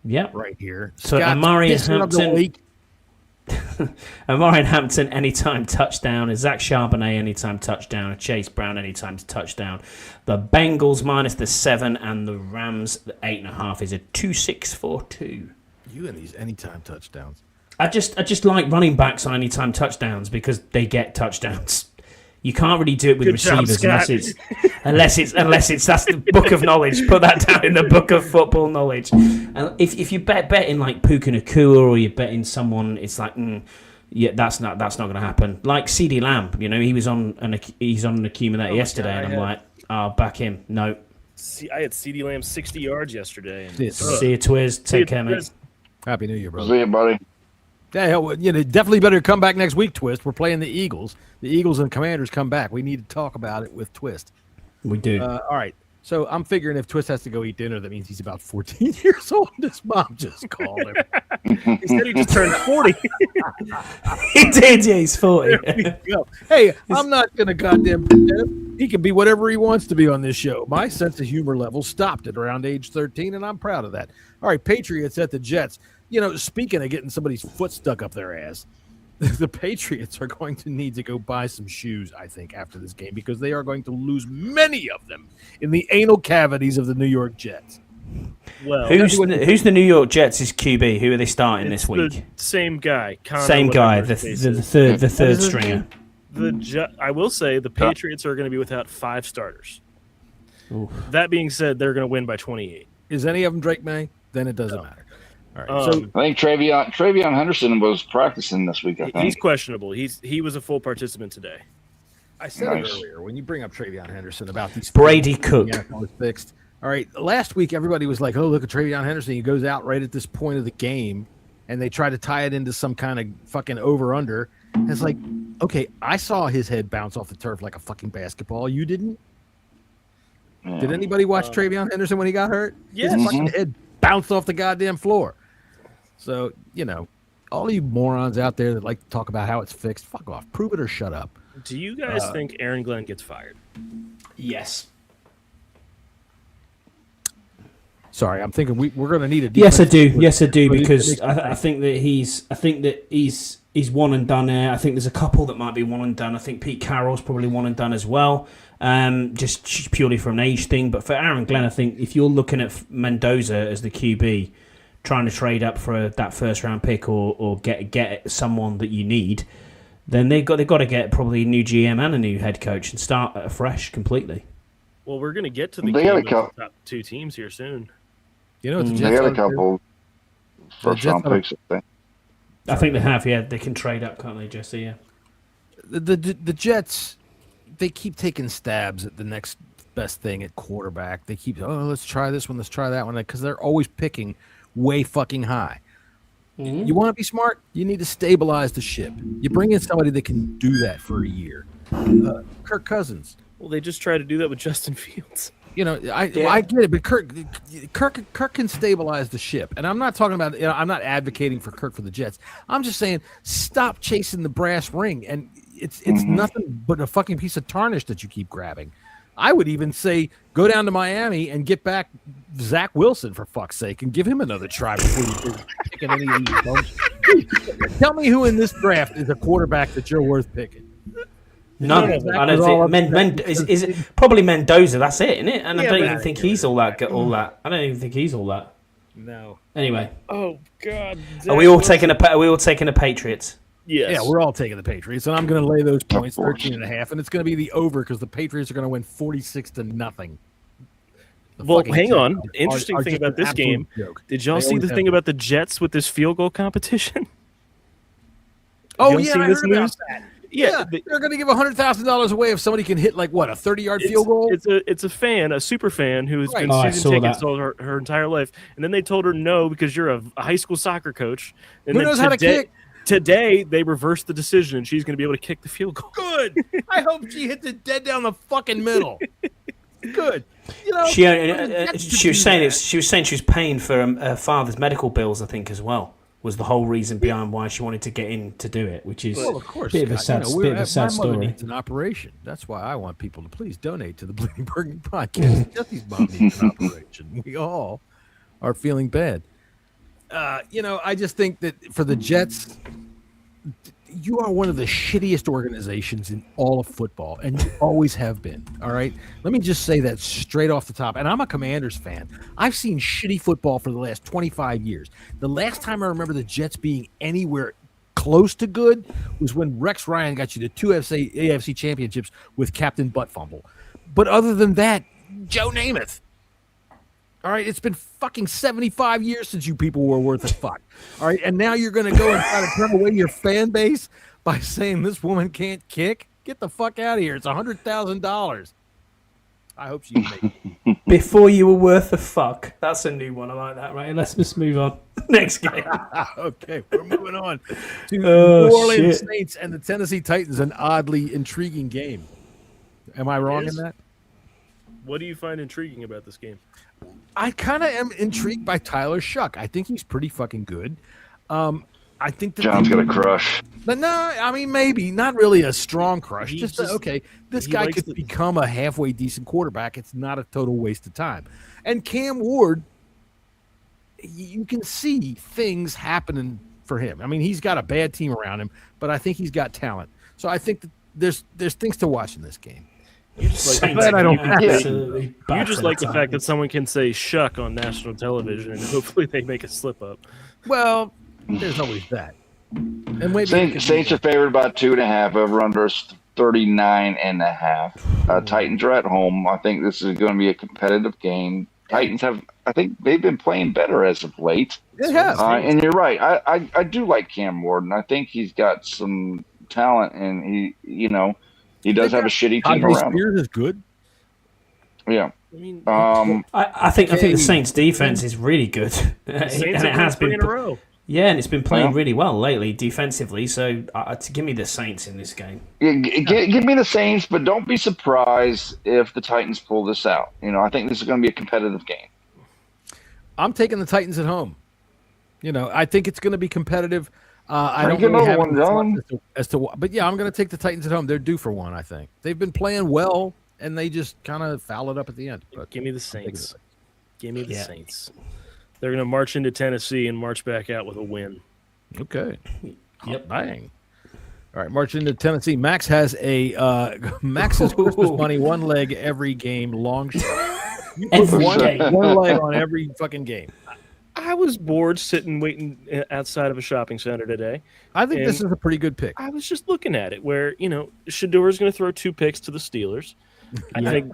Yeah, right here. So Amari Hampton anytime touchdown. Zach Charbonnet anytime touchdown. Chase Brown anytime touchdown. The Bengals minus the 7 and the Rams the 8.5 is a 2.642. You and these anytime touchdowns. I just like running backs on anytime touchdowns because they get touchdowns. You can't really do it with receivers unless it's that's the book of knowledge. Put that down in the book of football knowledge. And if you bet in like Puka Nacua or you bet in someone, it's like that's not going to happen. Like CeeDee Lamb, he's on an accumulator yesterday, and I'm like, I'll back him. No. I had CeeDee Lamb 60 yards yesterday. See you, Twiz. Take care, mate. Happy New Year, brother. See you, buddy. Yeah, definitely better come back next week, Twist. We're playing the Eagles. The Eagles and Commanders come back. We need to talk about it with Twist. We do. All right. So I'm figuring if Twist has to go eat dinner, that means he's about 14 years old. His mom just called him. He said he just turned 40. He did, yeah, he's 40. Hey, I'm not going to goddamn pretend. He can be whatever he wants to be on this show. My sense of humor level stopped at around age 13, and I'm proud of that. All right, Patriots at the Jets. Speaking of getting somebody's foot stuck up their ass, the Patriots are going to need to go buy some shoes, I think, after this game, because they are going to lose many of them in the anal cavities of the New York Jets. Well, who's the New York Jets' QB? Who are they starting this week? The same guy. The third stringer. I will say the Patriots are going to be without 5 starters. Oof. That being said, they're going to win by 28. Is any of them Drake May? Then it doesn't matter. All right. I think Travion Henderson was practicing this week. I think he's questionable. He was a full participant today. I said it earlier when you bring up Travion Henderson about these Brady Cook was fixed. All right. Last week everybody was like, "Oh, look at Travion Henderson. He goes out right at this point of the game," and they try to tie it into some kind of fucking over under. And it's like, Okay, I saw his head bounce off the turf like a fucking basketball. You didn't? Yeah. Did anybody watch Travion Henderson when he got hurt? Yes. His fucking head bounced off the goddamn floor. So, all you morons out there that like to talk about how it's fixed, fuck off. Prove it or shut up. Do you guys think Aaron Glenn gets fired? Yes. Sorry, I'm thinking we're going to need a. Yes, I do. Yes, I do, because I think that he's one and done there. I think there's a couple that might be one and done. I think Pete Carroll's probably one and done as well, just purely from an age thing. But for Aaron Glenn, I think if you're looking at Mendoza as the QB, trying to trade up for that first round pick or get someone that you need, then they've got to get probably a new GM and a new head coach and start afresh completely. Well, we're going to get to the top 2 teams here soon. It's the Jets. They got a couple first-round picks, I think. I think they have, yeah. They can trade up, can't they, Jesse? Yeah. The Jets, they keep taking stabs at the next best thing at quarterback. They keep, let's try this one, let's try that one, because they're always picking way fucking high. Mm-hmm. You want to be smart? You need to stabilize the ship. You bring in somebody that can do that for a year. Kirk Cousins. Well, they just try to do that with Justin Fields. I get it, but Kirk can stabilize the ship, and I'm not talking about. I'm not advocating for Kirk for the Jets. I'm just saying stop chasing the brass ring, and it's nothing but a fucking piece of tarnish that you keep grabbing. I would even say go down to Miami and get back Zach Wilson for fuck's sake, and give him another try before you picking any of these bumps. Tell me who in this draft is a quarterback that you're worth picking. None. I don't think. Is it probably Mendoza? That's it, isn't it? And I don't even think he's all that. I don't even think he's all that. No. Anyway. Oh God. Are we all taking the Patriots? Yes. Yeah, we're all taking the Patriots, and I'm going to lay those points 13.5, and it's going to be the over because the Patriots are going to win 46-0. Well, hang on. Interesting thing about this game. Did y'all see the thing about the Jets with this field goal competition? Oh yeah, I heard about that. Yeah, they're going to give $100,000 away if somebody can hit a 30-yard field goal. It's a super fan who has been season tickets all her entire life, and then they told her no because you're a high school soccer coach. And who knows how to kick? Today they reversed the decision, and she's going to be able to kick the field goal. Good. I hope she hits it dead down the fucking middle. Good. She was saying she was paying for her father's medical bills, I think, as well. Was the whole reason behind why she wanted to get in to do it, which is of course, a bit of a sad my story. Mother needs an operation. That's why I want people to please donate to the Bleeding Burgundy podcast. Jesse's mom needs an operation. We all are feeling bad. I just think that for the Jets, you are one of the shittiest organizations in all of football, and you always have been. All right? Let me just say that straight off the top. And I'm a Commanders fan. I've seen shitty football for the last 25 years. The last time I remember the Jets being anywhere close to good was when Rex Ryan got you to 2 AFC championships with Captain Butt Fumble. But other than that, Joe Namath. All right, it's been fucking 75 years since you people were worth a fuck. All right, and now you're going to go and try to turn away your fan base by saying this woman can't kick? Get the fuck out of here. It's $100,000. I hope she makes it. Before you were worth a fuck. That's a new one. I like that, right? Let's just move on. Next game. Okay, we're moving on to New Orleans Saints and the Tennessee Titans, an oddly intriguing game. Am I wrong in that? What do you find intriguing about this game? I kind of am intrigued by Tyler Shuck. I think he's pretty fucking good. I think that John's got a crush. But no, I mean, maybe not really a strong crush. This guy could become a halfway decent quarterback. It's not a total waste of time. And Cam Ward, you can see things happening for him. I mean, he's got a bad team around him, but I think he's got talent. So I think that there's things to watch in this game. You just like the fact that someone can say "shuck" on national television, and hopefully they make a slip up. Well, there's always that. And Saints are favored by 2.5. Over under 39.5. Titans are at home. I think this is going to be a competitive game. Titans I think they've been playing better as of late. They have. And you're right. I do like Cam Ward, and I think he's got some talent, and he does have a shitty team around him. Spears is good. Yeah. I mean, I think the Saints' defense is really good, and it has been in a row. Yeah, and it's been playing really well lately defensively. So to give me the Saints in this game. Give me the Saints, but don't be surprised if the Titans pull this out. I think this is going to be a competitive game. I'm taking the Titans at home. I think it's going to be competitive. I don't Bring really another have one, John. as to but yeah, I'm going to take the Titans at home. They're due for one. I think they've been playing well, and they just kind of foul it up at the end. But Give me the Saints. Give me the Yeah. Saints. They're going to march into Tennessee and march back out with a win. Okay. Yep. Bang. All right, marching into Tennessee. Max has Christmas money, one leg every game, long shot. You put Every one game. leg on every fucking game. I was bored sitting waiting outside of a shopping center today. I think this And is a pretty good pick. I was just looking at it where, Shador is going to throw 2 picks to the Steelers. I think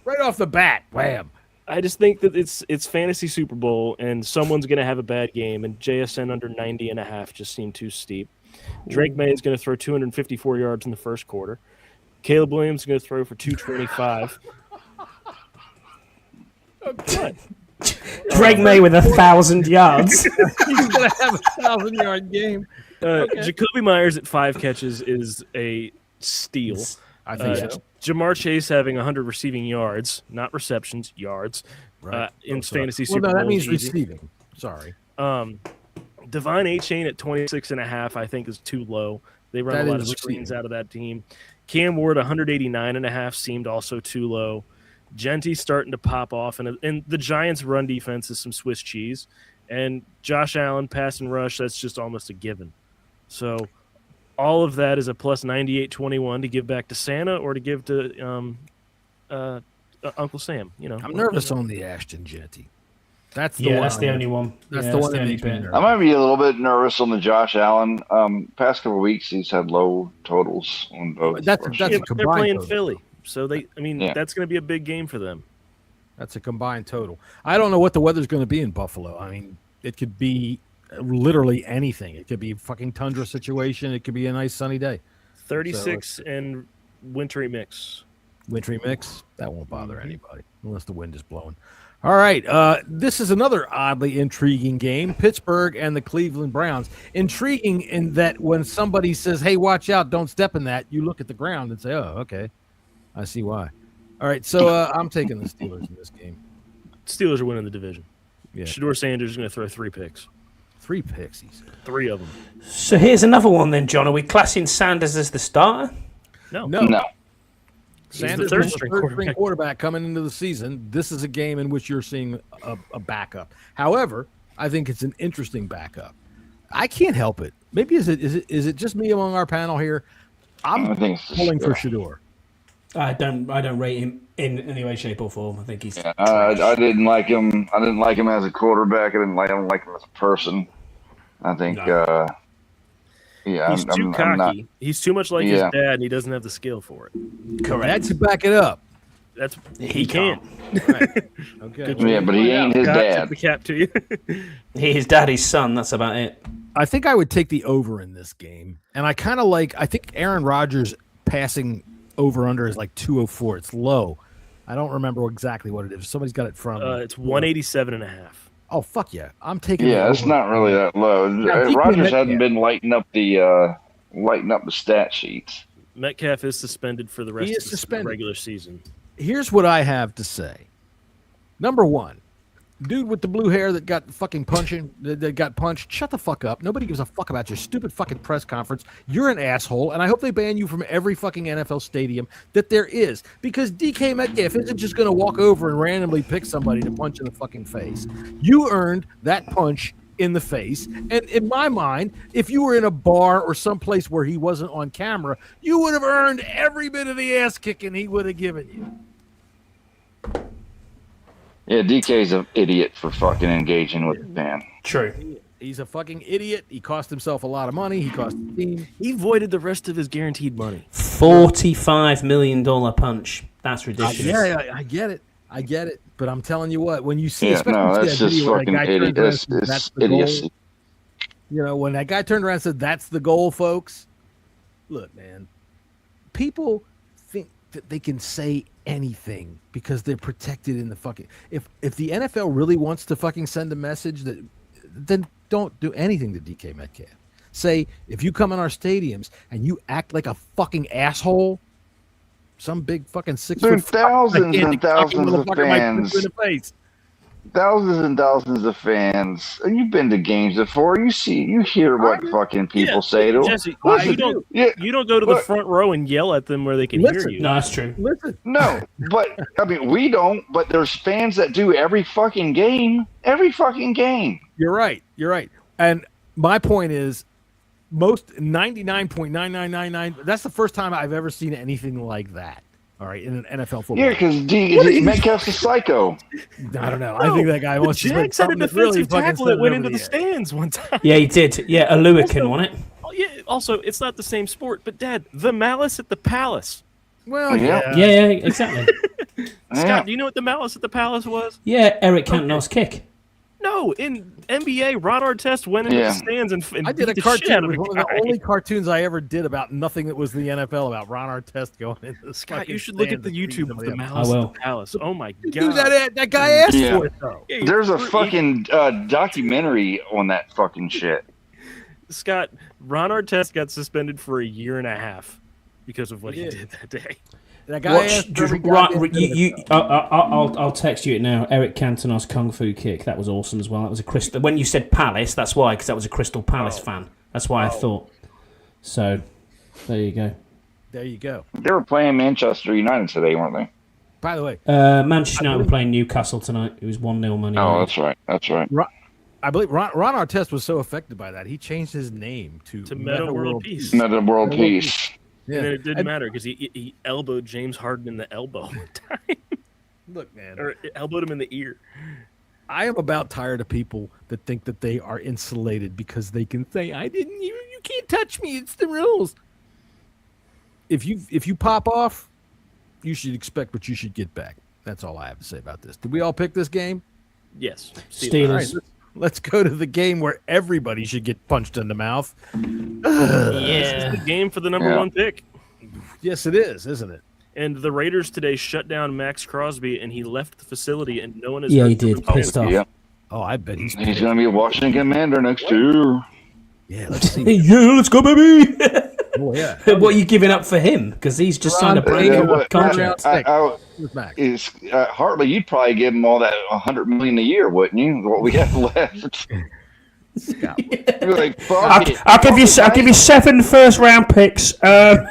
Right off the bat, wham. I just think that it's fantasy Super Bowl and someone's going to have a bad game, and JSN under 90.5 just seemed too steep. Drake May is going to throw 254 yards in the first quarter. Caleb Williams is going to throw for 225. What? Drake May with 1,000 yards. He's going to have a 1,000-yard game. Jacoby Myers at 5 catches is a steal. I think so. Jamar Chase having 100 receiving yards, not receptions, yards, in fantasy Super Bowl. That means is easy. receiving. Sorry. Divine A-Chain at 26.5, I think, is too low. They run That a lot of is screens receiving. out of that team. Cam Ward 189.5 seemed also too low. Genty starting to pop off, and the Giants' run defense is some Swiss cheese. And Josh Allen pass and rush, that's just almost a given. So all of that is a plus 98.21 to give back to Santa or to give to Uncle Sam. I'm nervous on the Ashton Genty. That's the one. That's the only one. That's Yeah, the one that only makes me bit. nervous. I might be a little bit nervous on the Josh Allen. Past couple of weeks, he's had low totals on both. That's a Yeah, but they're combined playing total. Philly. So that's going to be a big game for them. That's a combined total. I don't know what the weather's going to be in Buffalo. I mean, it could be literally anything. It could be a fucking tundra situation. It could be a nice sunny day. 36 and wintry mix. Wintry mix, that won't bother anybody unless the wind is blowing. All right, this is another oddly intriguing game, Pittsburgh and the Cleveland Browns. Intriguing in that when somebody says, hey, watch out, don't step in that, you look at the ground and say, oh, okay, I see why. All right, so I'm taking the Steelers in this game. Steelers are winning the division. Yeah. Shador Sanders is going to throw 3 picks. 3 picks, he said. 3 of them. So here's another one then, John. Are we classing Sanders as the starter? No. No. Sanders third is the string third-string quarterback coming into the season. This is a game in which you're seeing a backup. However, I think it's an interesting backup. I can't help it. Maybe is it just me among our panel here? I think it's pulling for Shador. I don't rate him in any way, shape, or form. I think he's. Yeah, I didn't like him. I didn't like him as a quarterback. I didn't like him as a person. I think. No. He's too cocky. I'm not, He's too much like his dad, and he doesn't have the skill for it. Correct. Dad to back it up. That's he can't. Right. Okay. yeah, but he ain't his God, dad. tip the cap to you. He's daddy's son. That's about it. I think I would take the over in this game, and I kind of like. I think Aaron Rodgers passing over under is like 204. It's low. I don't remember exactly what it is. Somebody's got it from. It's 187.5. Oh fuck yeah! I'm taking. Yeah, the it's over. not really that low. DK Rodgers Metcalf. hasn't been lighting up the stat sheets. Metcalf is suspended for the rest He is of the suspended. regular season. Here's what I have to say. Number one, dude with the blue hair that got fucking that got punched. Shut the fuck up. Nobody gives a fuck about your stupid fucking press conference. You're an asshole, and I hope they ban you from every fucking NFL stadium that there is. Because DK Metcalf isn't just going to walk over and randomly pick somebody to punch in the fucking face. You earned that punch in the face. And in my mind, if you were in a bar or someplace where he wasn't on camera, you would have earned every bit of the ass kicking he would have given you. Yeah, DK's an idiot for fucking engaging with the fan. True. He's a fucking idiot. He cost himself a lot of money. He cost the team. He voided the rest of his guaranteed money. $45 million punch. That's ridiculous. Yeah, I get it. I get it. But I'm telling you what, when you see, Yeah, especially no, when you that's see that just video where fucking that guy idiot. turned around and said, It's that's the goal. idiocy. You know, when that guy turned around and said, that's the goal, folks. Look, man, people think that they can say anything because they're protected in the fucking. If the NFL really wants to fucking send a message then don't do anything to DK Metcalf. Say, if you come in our stadiums and you act like a fucking asshole, some big fucking 6 There are foot thousands and thousands of fans. In the face. Thousands and thousands of fans. And you've been to games before. You hear what fucking people say to them. Jesse, Listen, you don't go to the front row and yell at them where they can hear you. No, that's true. Listen. No, but I mean, we don't. But there's fans that do every fucking game. Every fucking game. You're right. And my point is, most 99.9999. That's the first time I've ever seen anything like that. All right, in an NFL football. Yeah, because Metcalf's a psycho. I don't know. I think that guy wants to Jags had a defensive tackle that went into the stands one time. Yeah, he did. Yeah, a Lewican, wasn't it? Oh, yeah. Also, it's not the same sport, but Dad, the malice at the palace. Well, Yeah. Yeah, exactly. Scott, do you know what the malice at the palace was? Yeah, Eric Cantona's kick. No, in NBA, Ron Artest went into the stands and I did a beat the shit out cartoon. of It was the one of the guy. only cartoons I ever did about nothing that was the NFL, about Ron Artest going into the Scott, you should look at the YouTube of the malice. malice at the palace. Oh my god, Dude, that guy asked Yeah. for it though. Yeah, There's a fucking documentary on that fucking shit. Scott, Ron Artest got suspended for a year and a half because of what he did that day. That guy asked for every goddamn I'll text you it now. Eric Cantona's Kung Fu kick. That was awesome as well. That was a Crystal. When you said Palace, that's why, because that was a Crystal Palace fan. That's why I thought. So, there you go. There you go. They were playing Manchester United today, weren't they? By the way, Manchester United were playing Newcastle tonight. It was 1-0 money. Oh, that's right. That's right. I believe Ron Artest was so affected by that, he changed his name to Meta World Peace. Meta World Peace. Yeah. And then it didn't matter because he elbowed James Harden in the elbow one time. Look, man, Or elbowed him in the ear. I am about tired of people that think that they are insulated because they can say, you can't touch me, it's the rules. If you pop off, you should expect what you should get back. That's all I have to say about this. Did we all pick this game? Yes. Steelers. All right, let's go to the game where everybody should get punched in the mouth. This is the game for the number one pick. Yes, it is, isn't it? And the Raiders today shut down Max Crosby, and he left the facility, and no one has. Yeah, heard he from did. him. Pissed off. Yep. Oh, I bet he's He's going to be a Washington Commander next year. Yeah, let's see. Yeah, let's go, baby. Oh, yeah. What are you giving up for him? Because he's just signed a brand new contract. Hartley, you'd probably give him all that $100 million a year, wouldn't you? What we have left. You're like, fuck it. I'll give you 7 first-round picks. I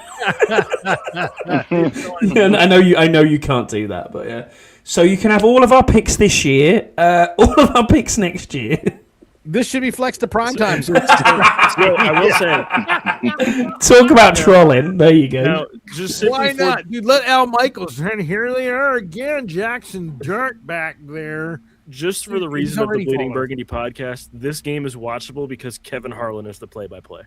know you can't do that, but yeah. So you can have all of our picks this year, all of our picks next year. This should be flexed to prime time. So I will say, talk about trolling. There you go. now, just simply why for- not, dude? Let Al Michaels. And here they are again, Jackson Dirt back there. Just for the He's reason of the already Bleeding fallen. Burgundy podcast, this game is watchable because Kevin Harlan is the play-by-play.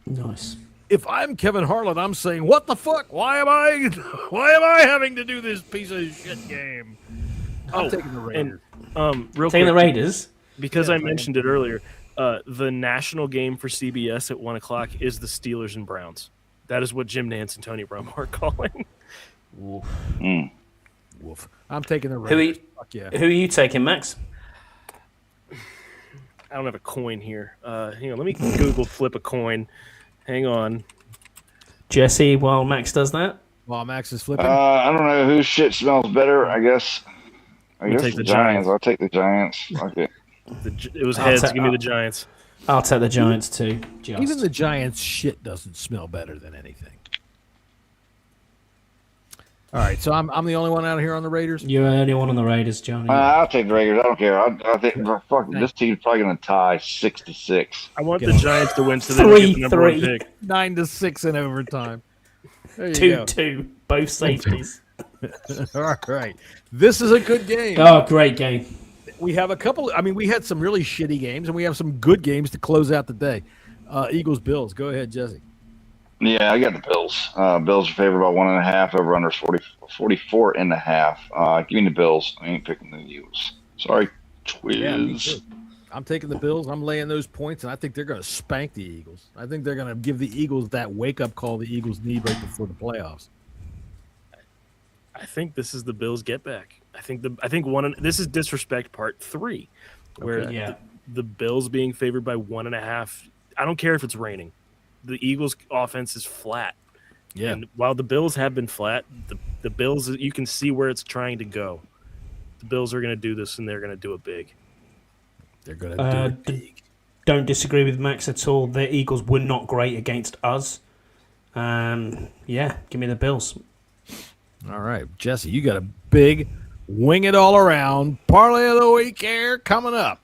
Nice. If I'm Kevin Harlan, I'm saying, what the fuck? Why am I having to do this piece of shit game? I'm taking the Raiders. And real Taking the quick, Raiders. because I mentioned it earlier, the national game for CBS at 1:00 is the Steelers and Browns. That is what Jim Nance and Tony Romo are calling. Woof. I'm taking the Raiders. Fuck yeah. Who are you taking, Max? I don't have a coin here. Hang on, let me Google flip a coin. Hang on. Jesse, while Max does that. While Max is flipping. I don't know whose shit smells better. I guess take the the Giants. Giants. I'll take the Giants. Fuck it. It was I'll heads. ta- Give me the Giants. I'll take the Giants too. Even the Giants' shit doesn't smell better than anything. All right, so I'm the only one out here on the Raiders. You're the only one on the Raiders, Johnny. I'll take the Raiders. I don't care. I think this team's probably going to tie 6-6. I want Get the on. Giants to win so they can get the number one 3-3. pick. 9-6 in overtime. There you go. 2-2, both safeties. All right, this is a good game. Oh, great game. We have a couple. I mean, we had some really shitty games, and we have some good games to close out the day. Eagles, Bills. Go ahead, Jesse. Yeah, I got the Bills. Bills are favored by 1.5. Over under 44.5. Give me the Bills. I ain't picking the Eagles. Sorry, Yeah, me Twiz. too. I'm taking the Bills. I'm laying those points, and I think they're going to spank the Eagles. I think they're going to give the Eagles that wake-up call the Eagles need right before the playoffs. I think this is the Bills get back. This is disrespect part 3, where Yeah. the Bills being favored by 1.5. I don't care if it's raining. The Eagles' offense is flat. Yeah. And while the Bills have been flat, the Bills, you can see where it's trying to go. The Bills are going to do this, and they're going to do it big. They're going to do it big. Don't disagree with Max at all. The Eagles were not great against us. Yeah, give me the Bills. All right, Jesse, you got a big wing it all around parlay of the week here coming up.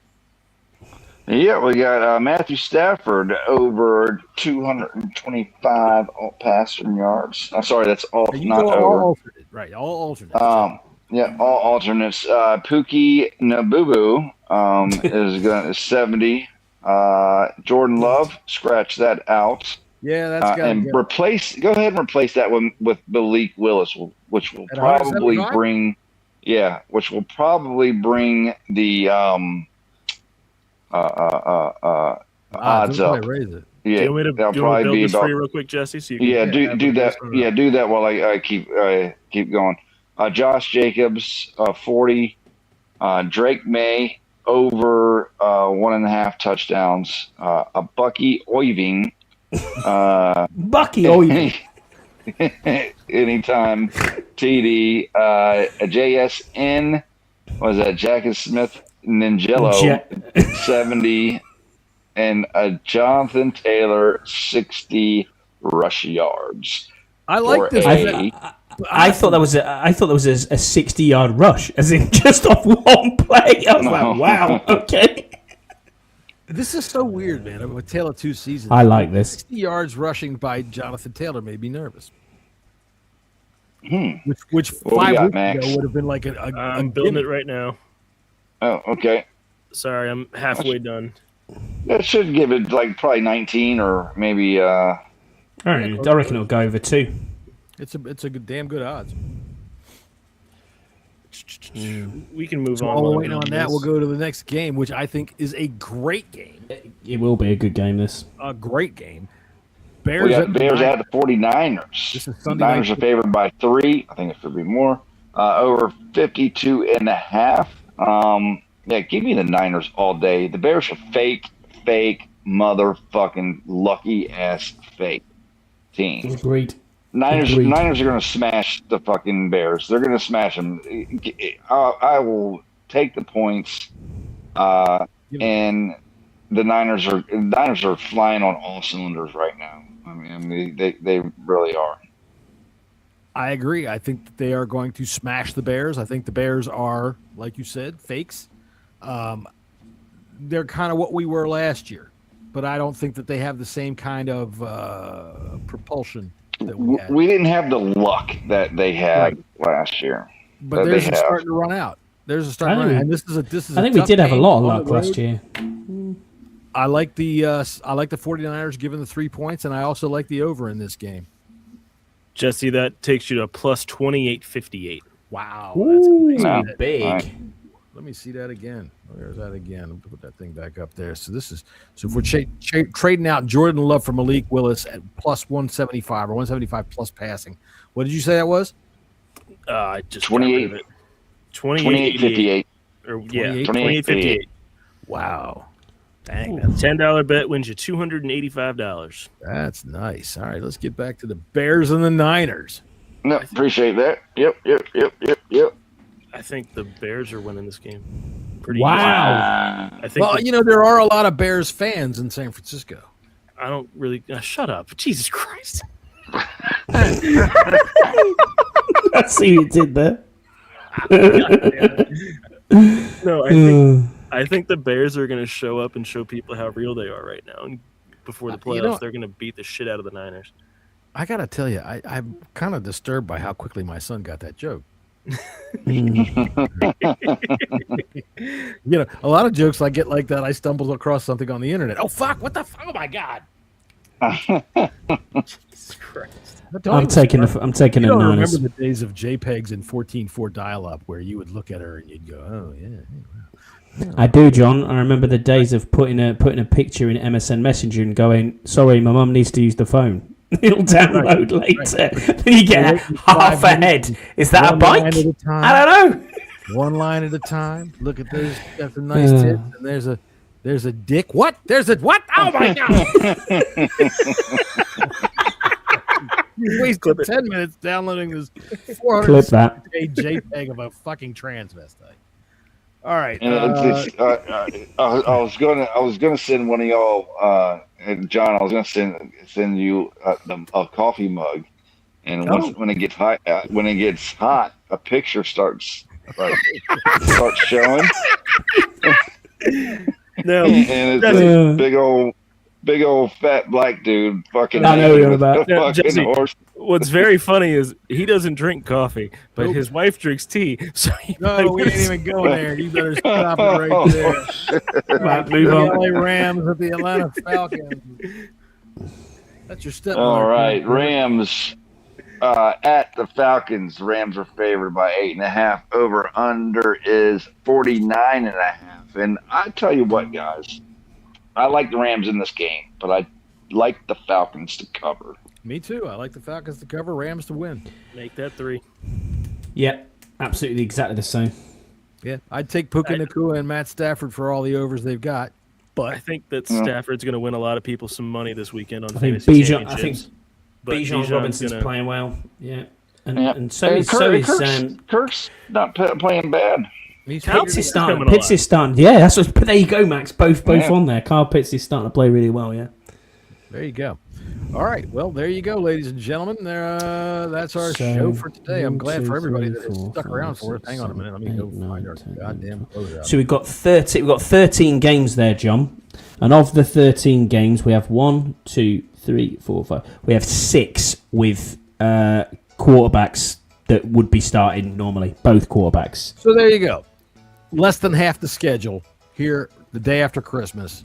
Yeah, we got Matthew Stafford over 225 passing yards. I'm sorry, that's all, not all over. alternate, right? All alternates. Yeah, all alternates. Pookie Nabubu is 70. Jordan Love, scratch that out. Yeah, that's got and go ahead and replace that one with Malik Willis, which will probably bring the odds up. Raise it. Yeah, do you want me to build this for you real quick, Jesse? So you can do that. Yeah, do that while I keep going. Josh Jacobs, 40. Drake May over 1.5 touchdowns. A Bucky Oiving. Bucky Oiving. Anytime. TD. JSN. What was that? Jack Smith Ninjello. 70. And Jonathan Taylor, 60 rush yards. I like this. I thought that was a 60-yard rush, as in just off one play. I was like, wow, okay. This is so weird, man. I'm a tale of two seasons. I like this. 60 yards rushing by Jonathan Taylor made me nervous. Which 5 weeks ago would have been like I'm building it right now. Oh, okay. Sorry, I'm halfway done. That should give it like probably 19 or maybe. I reckon it'll go over 2. It's a damn good odds. We can move on. While we're waiting on that, we'll go to the next game, which I think is a great game. It will be a good game. This a great game. Bears at the 49ers. This is Sunday Niners night. are favored by 3. I think it should be more. Over 52.5. Yeah, give me the Niners all day. The Bears are fake, motherfucking lucky ass fake team. Agreed. Niners are going to smash the fucking Bears. They're going to smash them. I will take the points. And the Niners are flying on all cylinders right now. I mean, they really are. I agree. I think that they are going to smash the Bears. I think the Bears are, like you said, fakes. They're kind of what we were last year, but I don't think that they have the same kind of propulsion that we had. We didn't have the luck that they had last year. But theirs is starting to run out. And this is I think we did have a lot of luck last year. I like the 49ers giving the 3 points, and I also like the over in this game. Jesse, that takes you to plus 28.58. Wow, Ooh, that's big. Right. Let me see that again. Where's that again? Let me put that thing back up there. So if we're trading out Jordan Love for Malik Willis at plus 175 or 175 plus passing. What did you say that was? I just 28. 28.58. 28.58. Wow. Dang, $10 bet wins you $285. That's nice. All right, let's get back to the Bears and the Niners. No, appreciate that. Yep. I think the Bears are winning this game. Pretty Wow. easy. I think there are a lot of Bears fans in San Francisco. I don't really shut up. Jesus Christ. I see what you did there. No, I think the Bears are going to show up and show people how real they are right now. And before the playoffs, they're going to beat the shit out of the Niners. I got to tell you, I'm kind of disturbed by how quickly my son got that joke. A lot of jokes I get like that, I stumbled across something on the internet. Oh, fuck. What the fuck? Oh, my God. Jesus Christ. I'm taking the Niners. Remember the days of JPEGs and 14.4 dial-up where you would look at her and you'd go, oh, yeah. I do, John. I remember the days of putting a picture in MSN Messenger and going, sorry, my mum needs to use the phone. It'll download later. Then you get half a head. Is that a bike? I don't know. One line at a time. Look at those. Got some nice tits. And There's a dick. What? There's a what? Oh my god! You wasted 10 minutes downloading this 400 JPEG of a fucking transvestite. All right. And I was gonna send one of y'all, and John. I was gonna send you a coffee mug, and when it gets hot, a picture starts showing. No, and it's a big old fat black dude fucking. I know what you're about. No, fucking Jesse, horse. what's very funny is he doesn't drink coffee, but his wife drinks tea. So we ain't even going there. You better stop it right there. Right, move on. The LA Rams with the Atlanta Falcons. That's your step. All right, Rams at the Falcons. Rams are favored by 8.5. Over under is 49.5. And I tell you what, guys, I like the Rams in this game, but I like the Falcons to cover. Me too. I like the Falcons to cover, Rams to win. Make that 3. Yeah, absolutely, exactly the same. Yeah, I'd take Puka Nacua and Matt Stafford for all the overs they've got. But I think that Stafford's going to win a lot of people some money this weekend on I think fantasy championships. Bijan Robinson's playing well. Yeah, and Kirk's not playing bad. Pitts is starting. Yeah, that's what. There you go, Max. Both on there. Kyle Pitts is starting to play really well. Yeah. There you go. All right. Well, there you go, ladies and gentlemen. That's our show for today. I'm glad for everybody that has stuck around for it. Hang on a minute. Let me go find our goddamn closeout. So we've got 13 games there, John. And of the 13 games, we have 1, 2, 3, 4, 5. We have 6 with quarterbacks that would be starting normally. Both quarterbacks. So there you go. Less than half the schedule here the day after Christmas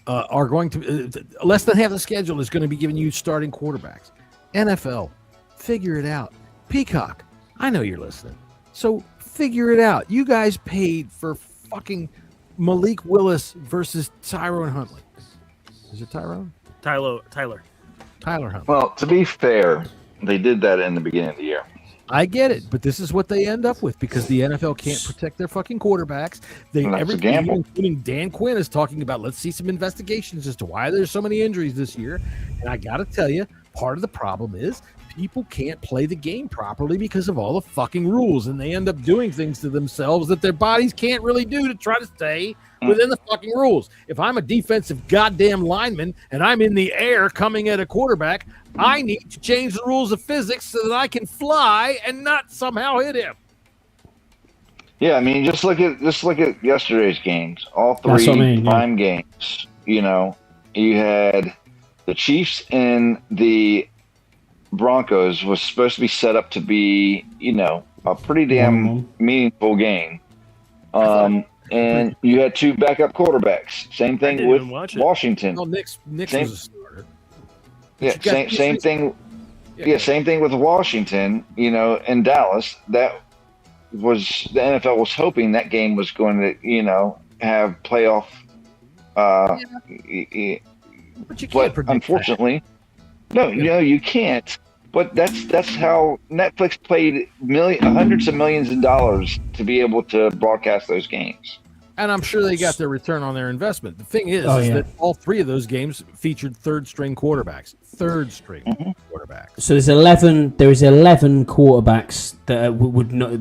are going to less than half the schedule is going to be giving you starting quarterbacks. NFL, figure it out. Peacock, I know you're listening, so figure it out. You guys paid for fucking Malik Willis versus Tyrone Huntley. Is it Tyrone? Tyler Huntley. Well, to be fair, they did that in the beginning of the year. I get it, but this is what they end up with because the NFL can't protect their fucking quarterbacks. Everybody, including Dan Quinn, is talking about let's see some investigations as to why there's so many injuries this year. And I got to tell you, part of the problem is people can't play the game properly because of all the fucking rules, and they end up doing things to themselves that their bodies can't really do to try to stay within the fucking rules. If I'm a defensive goddamn lineman and I'm in the air coming at a quarterback, I need to change the rules of physics so that I can fly and not somehow hit him. Yeah, I mean, just look at yesterday's games. All 3 prime games. You know, you had the Chiefs and the Broncos was supposed to be set up to be, you know, a pretty damn meaningful game. And you had 2 backup quarterbacks. Same thing with Washington. Well, Nick's was a starter. Yeah, same thing. Yeah, same thing with Washington. You know, in Dallas, that was the NFL was hoping that game was going to, you know, have playoff. But you can't predict unfortunately, that. No, you can't. But that's how Netflix paid hundreds of millions of dollars to be able to broadcast those games. And I'm sure they got their return on their investment. The thing is that all 3 of those games featured third-string quarterbacks. Quarterbacks. So there's 11. There is 11 quarterbacks that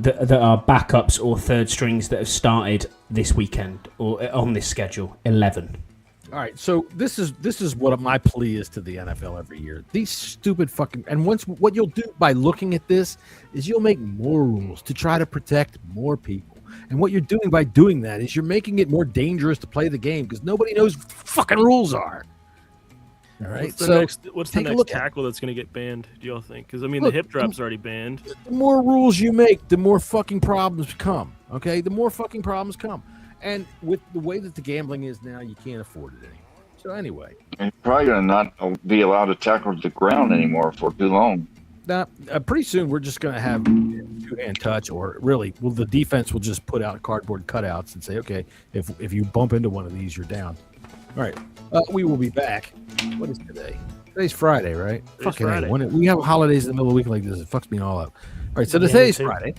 that are backups or third strings that have started this weekend or on this schedule. 11. All right, so this is what my plea is to the NFL every year. These stupid fucking what you'll do by looking at this is you'll make more rules to try to protect more people. And what you're doing by doing that is you're making it more dangerous to play the game because nobody knows what fucking rules are. All right. What's the next tackle that's going to get banned? Do y'all think? Because I mean, the hip drop's already banned. The more rules you make, the more fucking problems come. Okay, the more fucking problems come. And with the way that the gambling is now, you can't afford it anymore. So anyway, you're probably going to not be allowed to tackle the ground anymore for too long. Now, pretty soon we're just going to have two-hand touch, or really, the defense will just put out cardboard cutouts and say, okay, if you bump into one of these, you're down. All right, we will be back. What is today? Today's Friday, right? Fucking Friday. When we have holidays in the middle of the week like this, it fucks me all up. All right, so today's Friday.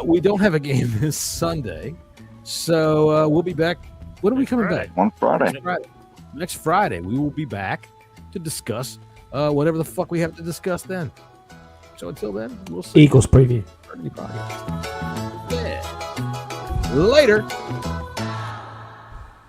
We don't have a game this Sunday, so we'll be back When are we coming back? On Friday. Next Friday, we will be back to discuss whatever the fuck we have to discuss then. So until then, we'll see. Eagles preview. Yeah. Later.